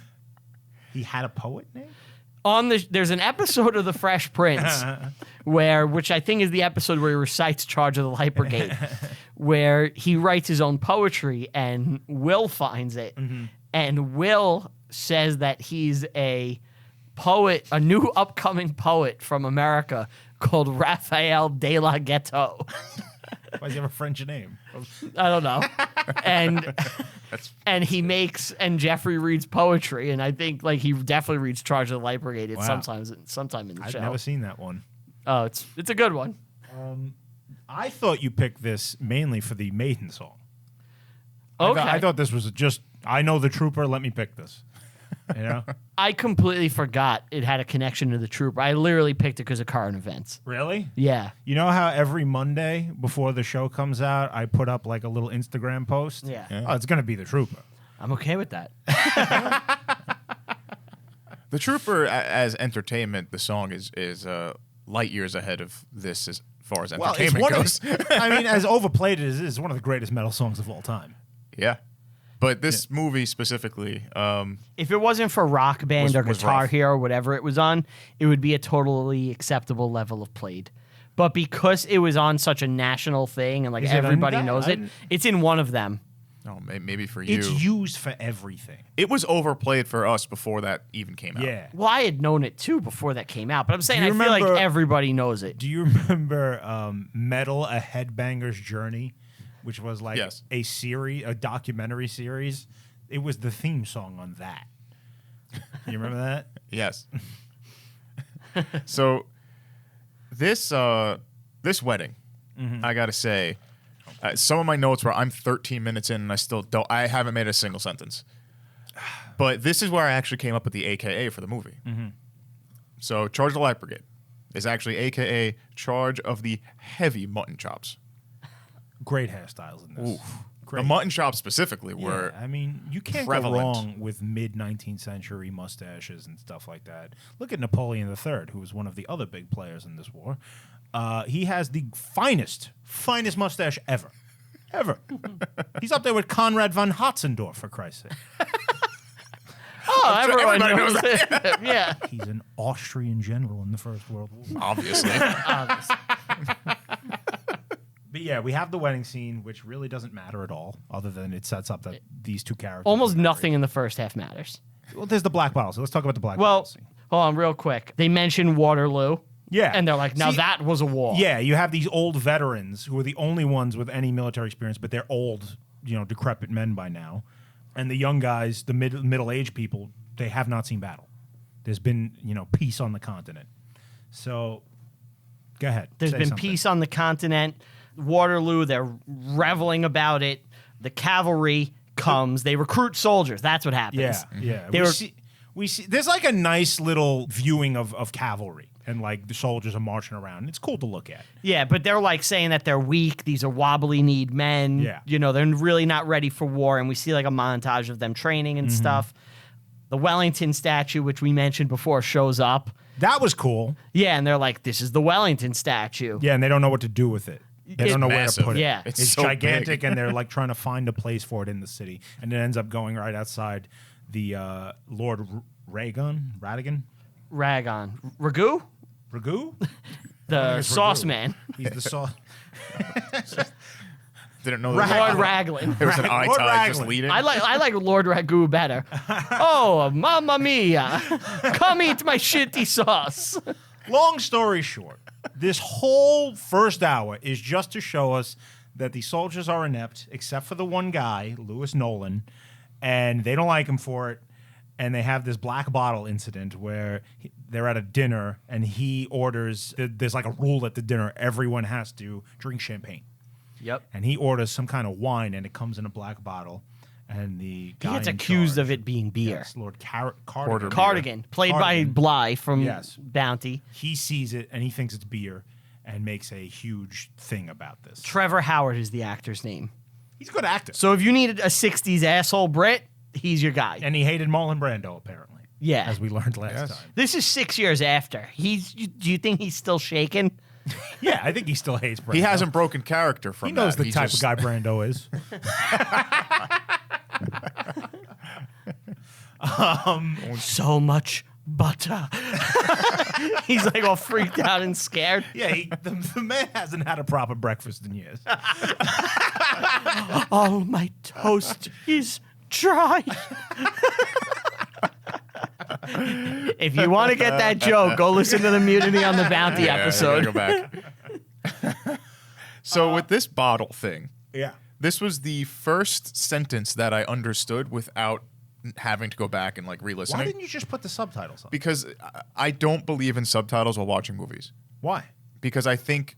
S2: He had a poet name?
S1: There's an episode of The Fresh Prince which I think is the episode where he recites Charge of the Light Brigade, where he writes his own poetry and Will finds it. And Will says that he's a poet, a new upcoming poet from America called Raphael de la Ghetto.
S2: Why does he have a French name?
S1: I don't know. And he makes, and Jeffrey reads poetry, and I think like he definitely reads Charge of the Light Brigade. It's
S2: Wow.
S1: sometime in the
S2: I've
S1: show.
S2: never seen that one.
S1: Oh, it's a good one.
S2: I thought you picked this mainly for the Maiden song.
S1: Okay.
S2: I thought this was just, I know the trooper, let me pick this. You know?
S1: I completely forgot it had a connection to the Trooper. I literally picked it because of current events.
S2: Really?
S1: Yeah.
S2: You know how every Monday before the show comes out, I put up like a little Instagram post?
S1: Yeah.
S2: Oh, it's going to be the trooper.
S1: I'm okay with that.
S3: The Trooper, as entertainment, the song is light years ahead of this as far as
S2: Well, it's
S3: entertainment
S2: one
S3: goes.
S2: I mean, as overplayed as it is, it's one of the greatest metal songs of all time.
S3: Yeah. But this movie specifically,
S1: If it wasn't for Rock Band or
S3: Was
S1: Guitar
S3: rough.
S1: Hero or whatever it was on, it would be a totally acceptable level of played. But because it was on such a national thing and like
S2: Is it on
S1: everybody
S2: that?
S1: knows
S2: I
S1: it,
S2: didn't-
S1: it's in one of them.
S3: oh, maybe for you.
S2: It's used for everything.
S3: It was overplayed for us before that even came out.
S2: Yeah.
S1: Well, I had known it too before that came out, but I'm saying
S2: Do
S1: I
S2: you
S1: feel like
S2: remember-
S1: everybody knows it.
S2: Do you remember Metal, A Headbanger's Journey, which was like
S3: Yes.
S2: a documentary series? It was the theme song on that. You remember that?
S3: Yes. So this wedding, I gotta say, some of my notes were I'm 13 minutes in and I haven't made a single sentence. But this is where I actually came up with the AKA for the movie. So Charge of the Light Brigade is actually AKA Charge of the Heavy Mutton Chops.
S2: Great hairstyles in this. Great.
S3: The mutton chops specifically were
S2: I mean, you can't
S3: prevalent.
S2: go wrong with mid-19th century mustaches and stuff like that. Look at Napoleon III, who was one of the other big players in this war. He has the finest mustache ever. Ever. He's up there with Conrad von Hotzendorf, for Christ's sake.
S1: Oh, everyone
S3: everybody
S1: knows
S3: knows
S1: it. Yeah.
S2: He's an Austrian general in the First World War.
S3: obviously.
S2: But yeah, we have the wedding scene, which really doesn't matter at all, other than it sets up that these two characters.
S1: Almost
S2: are married.
S1: nothing in the first half matters.
S2: Well, there's the black bottle, so let's talk about the black
S1: Well,
S2: bottle scene.
S1: hold on real quick. They mentioned Waterloo.
S2: Yeah.
S1: And they're like, now
S2: See,
S1: that was a war.
S2: Yeah, you have these old veterans who are the only ones with any military experience, but they're old, decrepit men by now. And the young guys, the middle-aged people, they have not seen battle. There's been, peace on the continent. So, go ahead.
S1: There's
S2: say
S1: been
S2: something.
S1: peace on the continent. Waterloo, they're reveling about it. The cavalry comes. They recruit soldiers. That's what happens.
S2: Yeah, yeah.
S1: They
S2: We see. There's like a nice little viewing of cavalry, and like the soldiers are marching around. It's cool to look at.
S1: Yeah, but they're like saying that they're weak. These are wobbly-kneed men.
S2: Yeah.
S1: They're really not ready for war. And we see like a montage of them training and stuff. The Wellington statue, which we mentioned before, shows up.
S2: That was cool.
S1: Yeah, and they're like, this is the Wellington statue.
S2: Yeah, and they don't know what to do with it. They
S1: It's
S2: don't know
S3: massive.
S2: where to put it.
S1: Yeah.
S2: It's
S3: It's so
S2: gigantic,
S3: big.
S2: and they're like trying to find a place for it in the city, and it ends up going right outside the Lord Radigan,
S1: Ragon. Ragu?
S2: Ragu.
S1: The
S2: it's
S1: sauce
S2: Ragu.
S1: man.
S2: He's the sauce.
S3: Didn't know
S1: Lord
S3: there
S1: Raglan.
S3: was an eye
S2: Lord
S3: tie just
S2: Raglan.
S3: leading.
S1: I like Lord Ragu better. Oh, mamma mia. Come eat my shitty sauce.
S2: Long story short, this whole first hour is just to show us that the soldiers are inept, except for the one guy, Lewis Nolan, and they don't like him for it. And they have this black bottle incident where they're at a dinner and he orders, there's like a rule at the dinner, everyone has to drink champagne.
S1: Yep.
S2: And he orders some kind of wine and it comes in a black bottle. And the guy
S1: He gets
S2: in
S1: accused
S2: charge,
S1: of it being beer.
S2: yes, Lord Cardigan.
S1: Cardigan, played by Bly from
S2: Yes.
S1: Bounty.
S2: He sees it and he thinks it's beer and makes a huge thing about this.
S1: Trevor Howard is the actor's name.
S2: He's a good actor.
S1: So if you needed a 60s asshole Brit, he's your guy.
S2: And he hated Marlon Brando, apparently.
S1: Yeah.
S2: As we learned last
S3: Yes.
S2: time.
S1: This is 6 years after. Do you think he's still shaking?
S2: Yeah, I think he still hates Brando.
S3: He hasn't broken character from
S2: He knows
S3: that.
S2: the type of guy Brando is.
S1: So much butter. He's like all freaked out and scared.
S2: Yeah, the man hasn't had a proper breakfast in years.
S1: All my toast is dry. If you want to get that joke, go listen to the Mutiny on the Bounty episode.
S3: Go back. So with this bottle thing,
S2: Yeah.
S3: this was the first sentence that I understood without having to go back and like
S2: Why
S3: re-listening.
S2: didn't you just put the subtitles on?
S3: Because I don't believe in subtitles while watching movies.
S2: Why?
S3: Because I think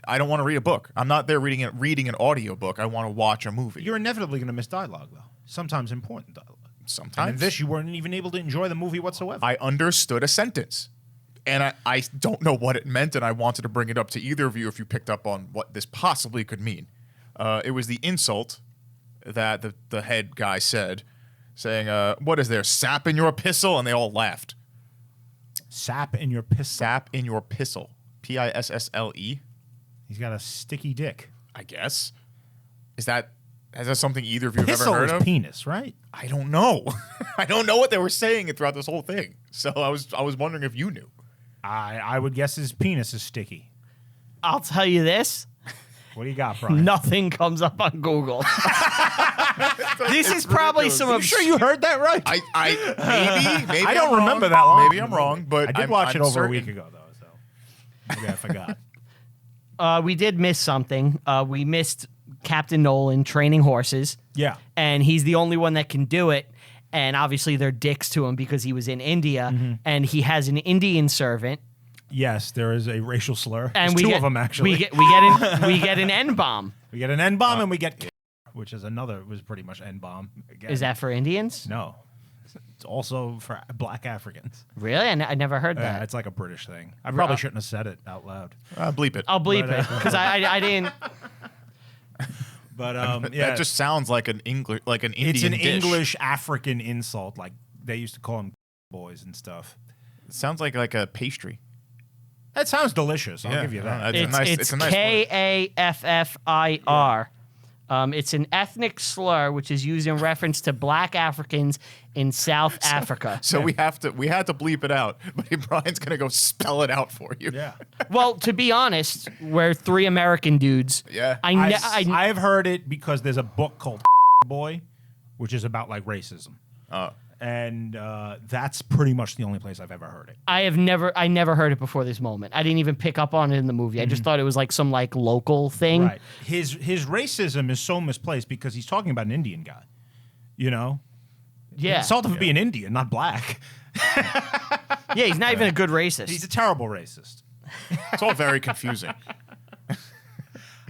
S3: I don't want to read a book. I'm not there reading an audio book. I want to watch a movie.
S2: You're inevitably going to miss dialogue, though. Sometimes important dialogue. And
S3: Sometimes
S2: in this, you weren't even able to enjoy the movie whatsoever.
S3: I understood a sentence. And I don't know what it meant, and I wanted to bring it up to either of you if you picked up on what this possibly could mean. It was the insult that the head guy said, saying, what is there, sap in your epistle? And they all laughed.
S2: Sap in your piss.
S3: Sap in your epistle. Pissle,
S2: He's got a sticky dick.
S3: I guess. Is that something either of you have ever
S2: Pissle
S3: heard
S2: is
S3: of?
S2: penis, right?
S3: I don't know. I don't know what they were saying throughout this whole thing. So I was wondering if you knew.
S2: I would guess his penis is sticky.
S1: I'll tell you this.
S2: What do you got, Brian?
S1: Nothing comes up on Google. This is probably some
S2: You sure you heard that right?
S3: Maybe
S2: I don't
S3: I'm
S2: remember
S3: wrong.
S2: that long.
S3: Maybe I'm wrong, but
S2: I did watch it over a week ago, though, so maybe I forgot.
S1: We did miss something. We missed Captain Nolan training horses.
S2: Yeah.
S1: And he's the only one that can do it. And obviously they're dicks to him because he was in India and he has an Indian servant.
S2: Yes, there is a racial slur.
S1: And
S2: There's two of them, actually.
S1: We get an N-bomb.
S2: We get an N-bomb and we get which is was pretty much N-bomb. Again.
S1: Is that for Indians?
S2: No. It's also for black Africans.
S1: Really? I never heard
S2: Yeah,
S1: that.
S2: it's like a British thing. I probably shouldn't have said it out loud.
S3: Bleep it.
S1: I'll bleep it because I didn't.
S2: But yeah,
S3: That just sounds like an Indian
S2: it's an
S3: dish.
S2: English African insult. Like they used to call them boys and stuff.
S3: It sounds like a pastry.
S2: That sounds delicious. I'll
S3: Yeah,
S2: give you that.
S1: It's
S3: a nice word.
S1: Kaffir. It's an ethnic slur which is used in reference to black Africans in South Africa.
S3: So we had to bleep it out, but Brian's gonna go spell it out for you.
S2: Yeah.
S1: Well, to be honest, we're three American dudes.
S3: Yeah.
S2: I've heard it because there's a book called Boy, which is about like racism.
S3: Oh.
S2: And that's pretty much the only place I've ever heard it.
S1: I never heard it before this moment. I didn't even pick up on it in the movie. I just thought it was like some like local thing.
S2: Right. His racism is so misplaced because he's talking about an Indian guy. You know?
S1: Yeah.
S2: Insult him for being Indian, not black.
S1: Yeah, he's not even a good racist.
S2: He's a terrible racist.
S3: It's all very confusing.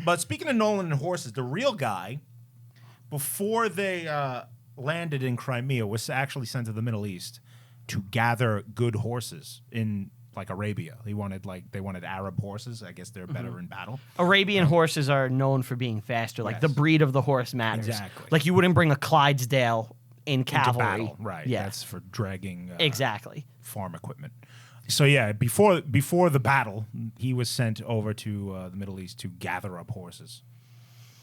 S2: But speaking of Nolan and horses, the real guy, before they landed in Crimea, was actually sent to the Middle East to gather good horses in like Arabia. They wanted Arab horses. I guess they're better in battle.
S1: Arabian horses are known for being faster. Like the breed of the horse matters.
S2: Exactly.
S1: Like you wouldn't bring a Clydesdale in
S2: Into
S1: cavalry.
S2: battle, right?
S1: Yeah.
S2: That's for dragging
S1: Exactly.
S2: farm equipment. So yeah, before the battle, he was sent over to the Middle East to gather up horses.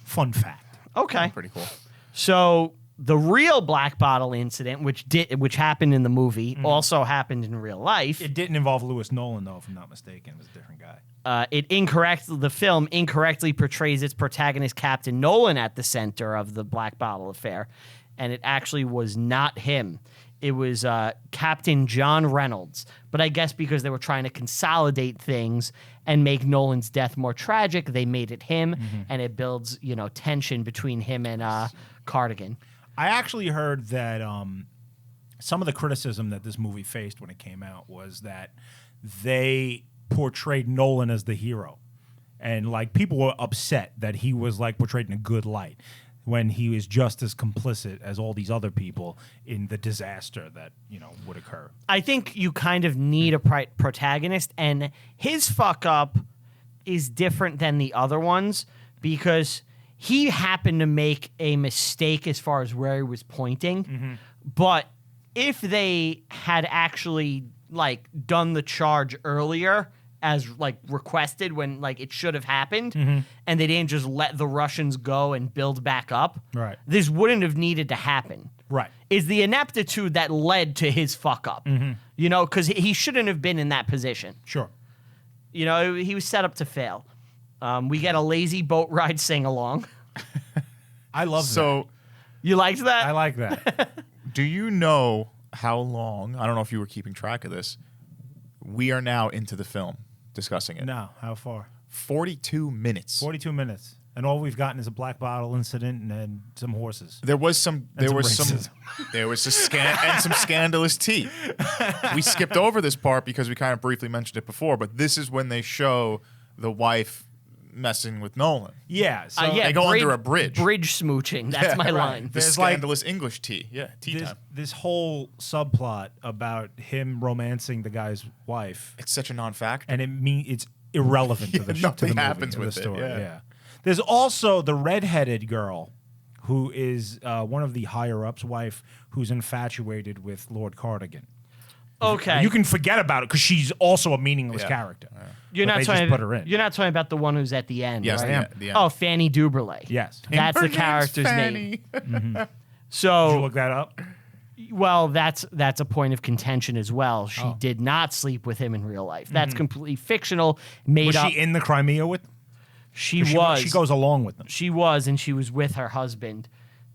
S2: Fun fact.
S1: Okay.
S3: Pretty cool.
S1: So the real black bottle incident, which happened in the movie, also happened in real life.
S2: It didn't involve Lewis Nolan, though, if I'm not mistaken. It was a different guy.
S1: The film incorrectly portrays its protagonist Captain Nolan at the center of the black bottle affair, and it actually was not him. it was Captain John Reynolds. But I guess because they were trying to consolidate things and make Nolan's death more tragic, they made it him, and it builds, tension between him and Cardigan.
S2: I actually heard that some of the criticism that this movie faced when it came out was that they portrayed Nolan as the hero. And, people were upset that he was, portrayed in a good light when he was just as complicit as all these other people in the disaster that, would occur.
S1: I think you kind of need a protagonist, and his fuck-up is different than the other ones because he happened to make a mistake as far as where he was pointing. But if they had actually, done the charge earlier as requested when it should have happened, and they didn't just let the Russians go and build back up,
S2: right,
S1: this wouldn't have needed to happen.
S2: Right.
S1: Is the ineptitude that led to his fuck up. Because he shouldn't have been in that position.
S2: Sure.
S1: He was set up to fail. We get a lazy boat ride sing along.
S2: I love that.
S3: So
S1: You liked that?
S2: I like that.
S3: do you know how long, I don't know if you were keeping track of this, we are now into the film discussing it?
S2: No, how far?
S3: 42 minutes.
S2: 42 minutes. And all we've gotten is a black bottle incident and some horses.
S3: There was some
S2: racism.
S3: some scandalous tea. We skipped over this part because we kind of briefly mentioned it before, but this is when they show the wife messing with Nolan.
S2: Yeah. So
S3: they go under a bridge.
S1: Bridge smooching. That's my line.
S3: The
S2: There's
S3: scandalous English tea. Yeah, tea time.
S2: This whole subplot about him romancing the guy's wife,
S3: It's such a non-factor.
S2: and it's irrelevant to the
S3: nothing
S2: movie,
S3: happens
S2: to the
S3: with it,
S2: story.
S3: yeah.
S2: There's also the redheaded girl, who is one of the higher ups' wife, who's infatuated with Lord Cardigan.
S1: Okay.
S2: You can forget about it because she's also a meaningless character.
S1: You're
S2: But
S1: not
S2: they
S1: talking
S2: just put her in.
S1: You're not talking about the one who's at the end,
S3: Yes,
S1: right?
S3: the end.
S1: Oh, Fanny Duberlay.
S2: Yes.
S1: That's
S3: Her
S1: the
S3: name's
S1: character's
S3: Fanny.
S1: name.
S2: Did you
S1: So,
S2: look that up?
S1: well, that's a point of contention as well. She did not sleep with him in real life. That's completely fictional, made
S2: Was
S1: up.
S2: she in the Crimea with them?
S1: She was.
S2: She goes along with them.
S1: She was, and she was with her husband,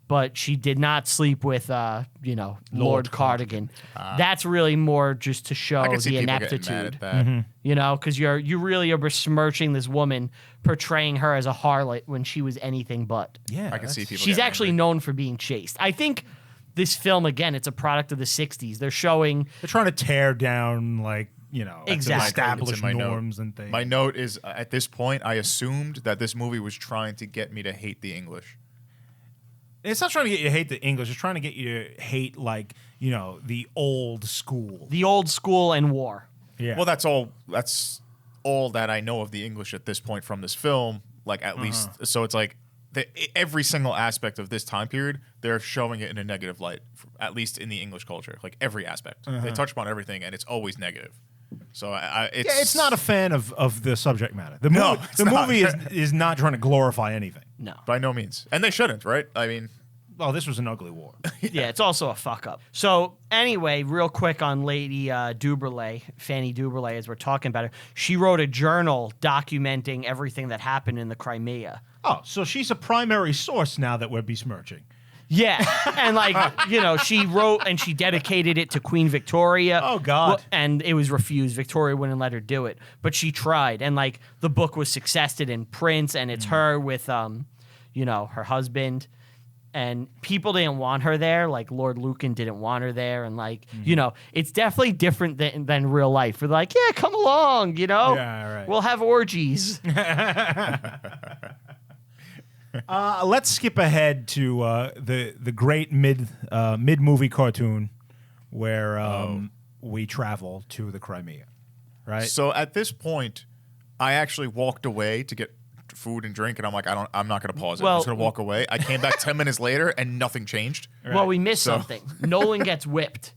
S1: but she did not sleep with, Lord Cardigan. That's really more just to show
S3: I can see
S1: the
S3: people
S1: ineptitude.
S3: getting mad at that.
S1: Because you really are besmirching this woman, portraying her as a harlot when she was anything but.
S2: Yeah.
S3: I can see people
S1: She's
S3: getting
S1: actually
S3: angry.
S1: known for being chaste. I think this film, again, it's a product of the 60s. They're showing...
S2: They're trying to tear down,
S1: Exactly.
S2: established
S3: It's in my note.
S2: norms and things.
S3: My note is, at this point, I assumed that this movie was trying to get me to hate the English.
S2: It's not trying to get you to hate the English. It's trying to get you to hate, the old school.
S1: The old school and war.
S2: Yeah.
S3: Well, that's all that I know of the English at this point from this film. At least, so it's every single aspect of this time period, they're showing it in a negative light. At least in the English culture, every aspect, they touch upon everything, and it's always negative. So
S2: it's not a fan of the subject matter. The
S3: No,
S2: movie,
S3: it's
S2: the
S3: not.
S2: movie is not trying to glorify anything.
S1: No.
S3: by no means, and they shouldn't, right? I mean,
S2: Oh, this was an ugly war.
S1: Yeah, it's also a fuck up. So anyway, real quick on Lady Duberlay, Fanny Duberlay, as we're talking about her, she wrote a journal documenting everything that happened in the Crimea.
S2: Oh, so she's a primary source now that we're besmirching.
S1: Yeah, and she wrote and she dedicated it to Queen Victoria.
S2: Oh, God.
S1: And it was refused. Victoria wouldn't let her do it, but she tried, and the book was successed in prints, and it's her with her husband. And people didn't want her there, Lord Lucan didn't want her there, and it's definitely different than real life. We're yeah, come along,
S2: Yeah, right.
S1: We'll have orgies.
S2: Let's skip ahead to the great mid movie cartoon where we travel to the Crimea, right?
S3: so at this point, I actually walked away to get food and drink, and I'm I'm not going to pause it.
S1: Well-
S3: I'm just going to walk away. I came back 10 minutes later, and nothing changed.
S1: Well, we missed something. Nolan gets whipped.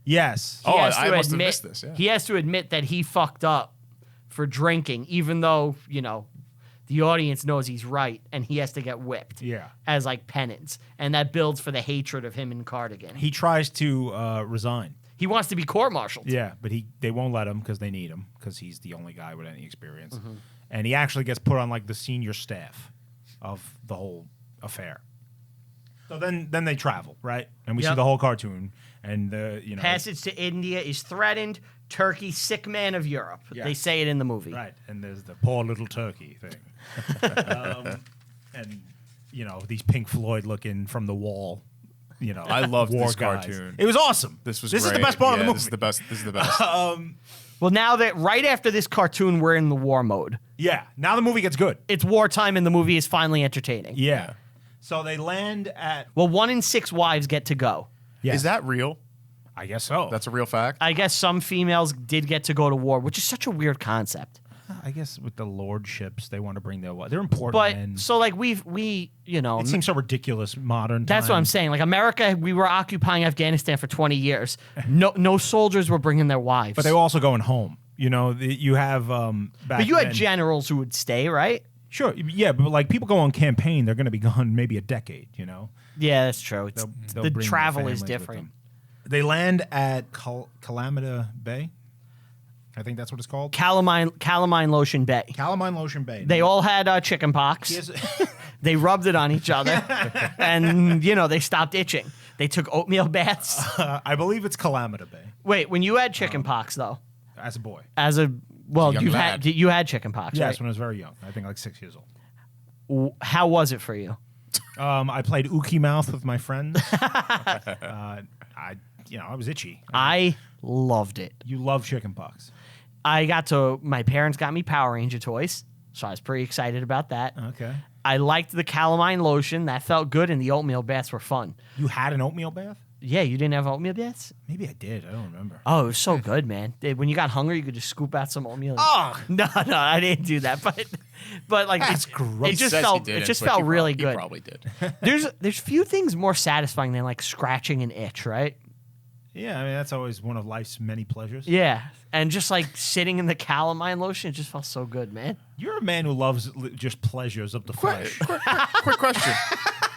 S2: Yes.
S1: He
S3: Oh,
S1: has
S3: I
S1: to
S3: must have
S1: admit-
S3: missed this, yeah.
S1: He has to admit that he fucked up for drinking, even though the audience knows he's right, and he has to get whipped.
S2: Yeah.
S1: As penance, and that builds for the hatred of him and Cardigan.
S2: He tries to resign.
S1: He wants to be court-martialed.
S2: Yeah, but they won't let him because they need him because he's the only guy with any experience.
S1: Mm-hmm.
S2: And he actually gets put on the senior staff of the whole affair. So then they travel, right? And we see
S1: Yep.
S2: the whole cartoon, and
S1: Passage to India is threatened. Turkey, sick man of Europe.
S2: Yes.
S1: They say it in the movie.
S2: right? And there's the poor little turkey thing, and these Pink Floyd looking from the wall.
S3: I loved
S2: war
S3: this
S2: guys.
S3: cartoon.
S2: It was awesome.
S3: This was
S2: is the
S3: great.
S2: best part of the movie.
S3: This is the best. This is the best.
S1: Well, now that right after this cartoon, we're in the war mode.
S2: Yeah. Now the movie gets good.
S1: It's wartime, and the movie is finally entertaining.
S2: Yeah. So they land at.
S1: Well, 1 in 6 wives get to go.
S2: Yeah.
S3: Is that real?
S2: I guess so.
S3: That's a real fact.
S1: I guess some females did get to go to war, which is such a weird concept.
S2: I guess with the lordships, they want to bring their. They're important
S1: But
S2: men.
S1: so like we
S2: It seems so ridiculous modern.
S1: that's what I'm
S2: times.
S1: saying. Like America, we were occupying Afghanistan for 20 years. No soldiers were bringing their wives.
S2: But they were also going home. You have. Back
S1: But you had
S2: then-
S1: generals who would stay, right?
S2: Sure. Yeah, but like people go on campaign, they're going to be gone maybe a decade.
S1: Yeah, that's true. It's,
S2: They'll
S1: the
S2: bring their
S1: travel
S2: families
S1: is
S2: with
S1: different.
S2: them. They land at Calamita Bay. I think that's what it's called.
S1: Calamine Lotion Bay.
S2: Calamine Lotion Bay.
S1: They all had chicken pox.
S2: Yes.
S1: They rubbed it on each other, and they stopped itching. They took oatmeal baths.
S2: I believe it's Calamita Bay.
S1: Wait, when you had chicken pox though,
S2: As a boy.
S1: as a
S3: young
S1: you
S3: lad.
S1: had chicken pox,
S2: Yes,
S1: right?
S2: when I was very young. I think like 6 years old.
S1: How was it for you?
S2: I played Ookie Mouth with my friends. I was itchy.
S1: I loved it.
S2: You love chickenpox.
S1: My parents got me Power Ranger toys, so I was pretty excited about that.
S2: Okay.
S1: I liked the calamine lotion. That felt good, and the oatmeal baths were fun.
S2: You had an oatmeal bath?
S1: Yeah, you didn't have oatmeal baths?
S2: Maybe I did. I don't remember.
S1: Oh, it was so good, man. When you got hungry, you could just scoop out some oatmeal.
S2: Oh!
S1: No, I didn't do that, but like
S2: That's gross.
S1: It just
S3: Says he
S1: felt
S3: didn't,
S1: it just
S3: but
S1: felt
S3: he
S1: really
S3: he
S1: good.
S3: probably did.
S1: There's few things more satisfying than like scratching an itch, right?
S2: Yeah, I mean, that's always one of life's many pleasures.
S1: Yeah, and just like sitting in the calamine lotion, it just felt so good, man.
S2: You're a man who loves just pleasures of the flesh.
S3: Quick question.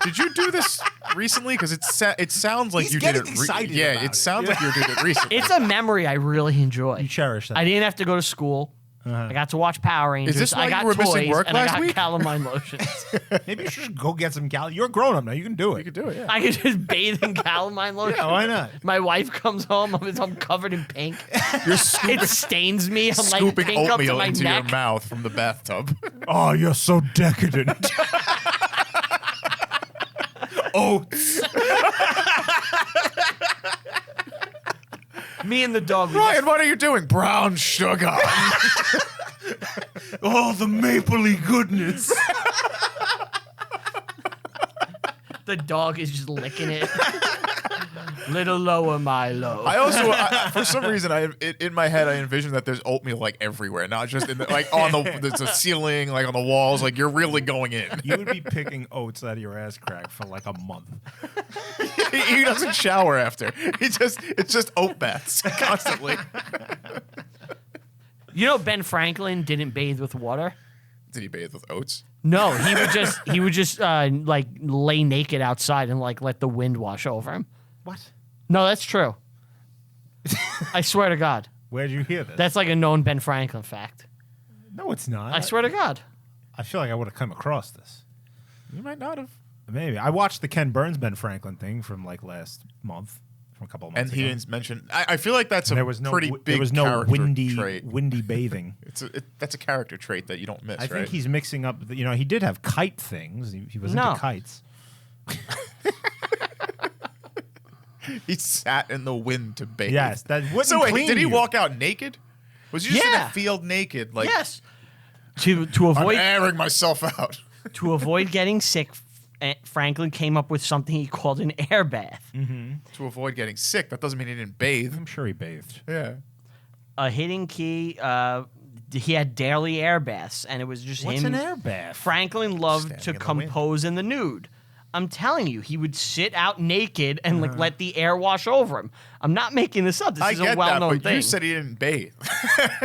S3: Did you do this recently? Because it sounds like
S2: He's
S3: you did
S2: getting
S3: it.
S2: excited
S3: Yeah,
S2: about
S3: it
S2: it.
S3: sounds like you did it recently.
S1: It's a memory I really enjoy.
S2: You cherish that.
S1: I didn't have to go to school. I got to watch Power Rangers.
S3: this why
S1: I got
S3: you were
S1: toys
S3: missing work
S1: and I
S3: last
S1: got
S3: week?
S1: calamine lotions.
S2: Maybe you should just go get some You're a grown up now. You can do it.
S3: You could do it. Yeah.
S1: I could just bathe in calamine lotion.
S2: Yeah, why not?
S1: My wife comes home. I'm covered in pink.
S3: You're
S1: It stains me. I'm like
S3: scooping
S1: pink up to
S3: oatmeal
S1: my
S3: into
S1: neck.
S3: your mouth from the bathtub.
S2: Oh, you're so decadent. Oats.
S1: Me and the dog.
S3: Ryan, what are you doing? Brown sugar.
S2: Oh, the mapley goodness.
S1: The dog is just licking it. Little lower, Milo.
S3: I also, for some reason, in my head, I envision that there's oatmeal like everywhere, not just in like on the ceiling, like on the walls. Like you're really going in.
S2: You would be picking oats out of your ass crack for like a month.
S3: He doesn't shower after. It's just oat baths constantly.
S1: Ben Franklin didn't bathe with water.
S3: Did he bathe with oats?
S1: No, he would just like lay naked outside and like let the wind wash over him.
S2: What?
S1: No, that's true. I swear to God.
S2: Where'd you hear this?
S1: That's like a known Ben Franklin fact.
S2: No, it's not.
S1: I swear to God.
S2: I feel like I would have come across this.
S3: You might not have.
S2: Maybe. I watched the Ken Burns Ben Franklin thing from like last month, from a couple of months
S3: And he
S2: ago.
S3: didn't mention. I feel like that's a
S2: There was no
S3: pretty big
S2: there was no
S3: character trait.
S2: windy bathing.
S3: That's a character trait that you don't miss.
S2: I think
S3: right?
S2: he's mixing up. He did have kite things. He was
S1: No.
S2: into kites.
S3: He sat in the wind to bathe.
S2: Yes, that wouldn't
S3: So wait,
S2: clean
S3: did he
S2: you.
S3: walk out naked? Was he just in
S1: Yeah.
S3: a field naked? Like
S1: Yes. To
S3: I'm
S1: avoid
S3: airing myself out.
S1: to avoid getting sick, Franklin came up with something he called an air bath.
S3: To avoid getting sick. That doesn't mean he didn't bathe.
S2: I'm sure he bathed.
S3: Yeah.
S1: A hidden key. He had daily air baths, and it was just
S2: What's
S1: him.
S2: an air bath?
S1: Franklin loved
S3: Standing
S1: to
S3: in the wind.
S1: compose in the nude. I'm telling you, he would sit out naked and like let the air wash over him. I'm not making this up. This
S3: I
S1: is
S3: get
S1: a well-known
S3: that, but
S1: thing.
S3: you said he didn't bathe.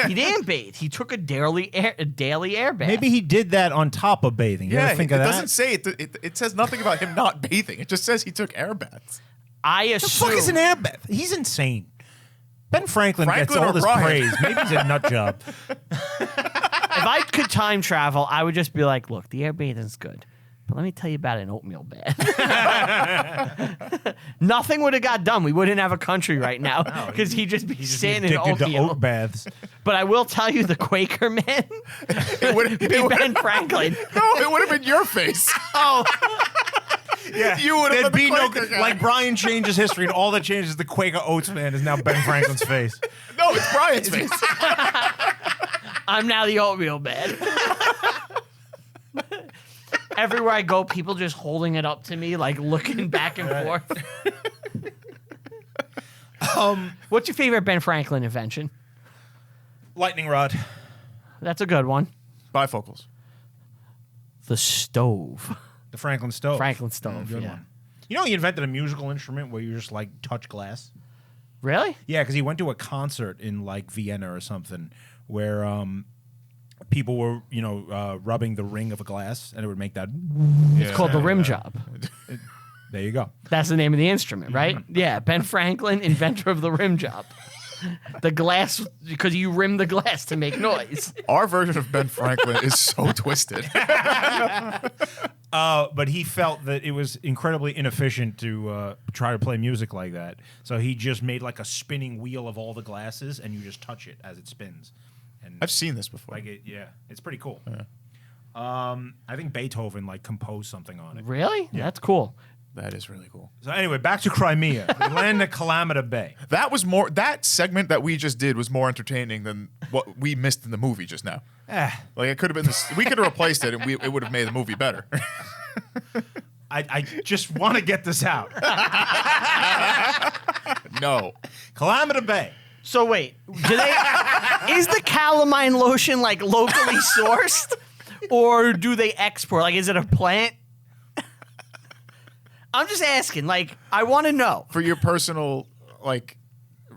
S1: He didn't bathe. He took a daily air bath.
S2: Maybe he did that on top of bathing. You ever think
S3: it
S2: of that?
S3: doesn't say it. It says nothing about him not bathing. It just says he took air baths.
S1: I
S2: the
S1: assume.
S2: fuck is an air bath? He's insane. Ben Franklin gets
S3: Franklin
S2: all
S3: or
S2: this
S3: Ryan?
S2: praise. Maybe he's a nut job.
S1: If I could time travel, I would just be like, look, the air bathing's good. But let me tell you about an oatmeal bath. Nothing would have got done. We wouldn't have a country right now because he'd just be sitting in
S2: Addicted to
S1: oatmeal.
S2: oat baths.
S1: But I will tell you, the Quaker man, Ben Franklin.
S3: No, it would have been your face.
S1: Oh,
S2: Yeah,
S3: You would have
S2: there'd
S3: been
S2: be
S3: the
S2: no
S3: Quaker guy.
S2: like Brian changes history, and all that changes the Quaker Oats man is now Ben Franklin's face.
S3: No, it's Brian's face.
S1: I'm now the oatmeal man. Everywhere I go, people just holding it up to me, like looking back and forth. What's your favorite Ben Franklin invention?
S2: Lightning rod.
S1: That's a good one.
S3: Bifocals.
S1: The stove.
S2: The Franklin stove.
S1: Franklin stove.
S2: Good
S1: Yeah.
S2: one. You know, he invented a musical instrument where you just like touch glass.
S1: Really?
S2: Yeah, because he went to a concert in like Vienna or something where people were, rubbing the ring of a glass, and it would make that.
S1: It's called the rim job.
S2: There you go.
S1: That's the name of the instrument, right? Yeah, Ben Franklin, inventor of the rim job. The glass, because you rim the glass to make noise.
S3: Our version of Ben Franklin is so twisted.
S2: But he felt that it was incredibly inefficient to try to play music like that. So he just made like a spinning wheel of all the glasses, and you just touch it as it spins. And
S3: I've seen this before.
S2: it's pretty cool. Yeah. I think Beethoven like composed something on it.
S1: Really? Yeah. That's cool.
S3: That is really cool.
S2: So anyway, back to Crimea. They land at Calamita Bay.
S3: That segment that we just did was more entertaining than what we missed in the movie just now. Like it could have been we could have replaced it and it would have made the movie better.
S2: I just want to get this out.
S3: No.
S2: Calamita Bay.
S1: So wait, is the calamine lotion like locally sourced, or do they export? Like, is it a plant? I'm just asking. Like, I want to know.
S3: For your personal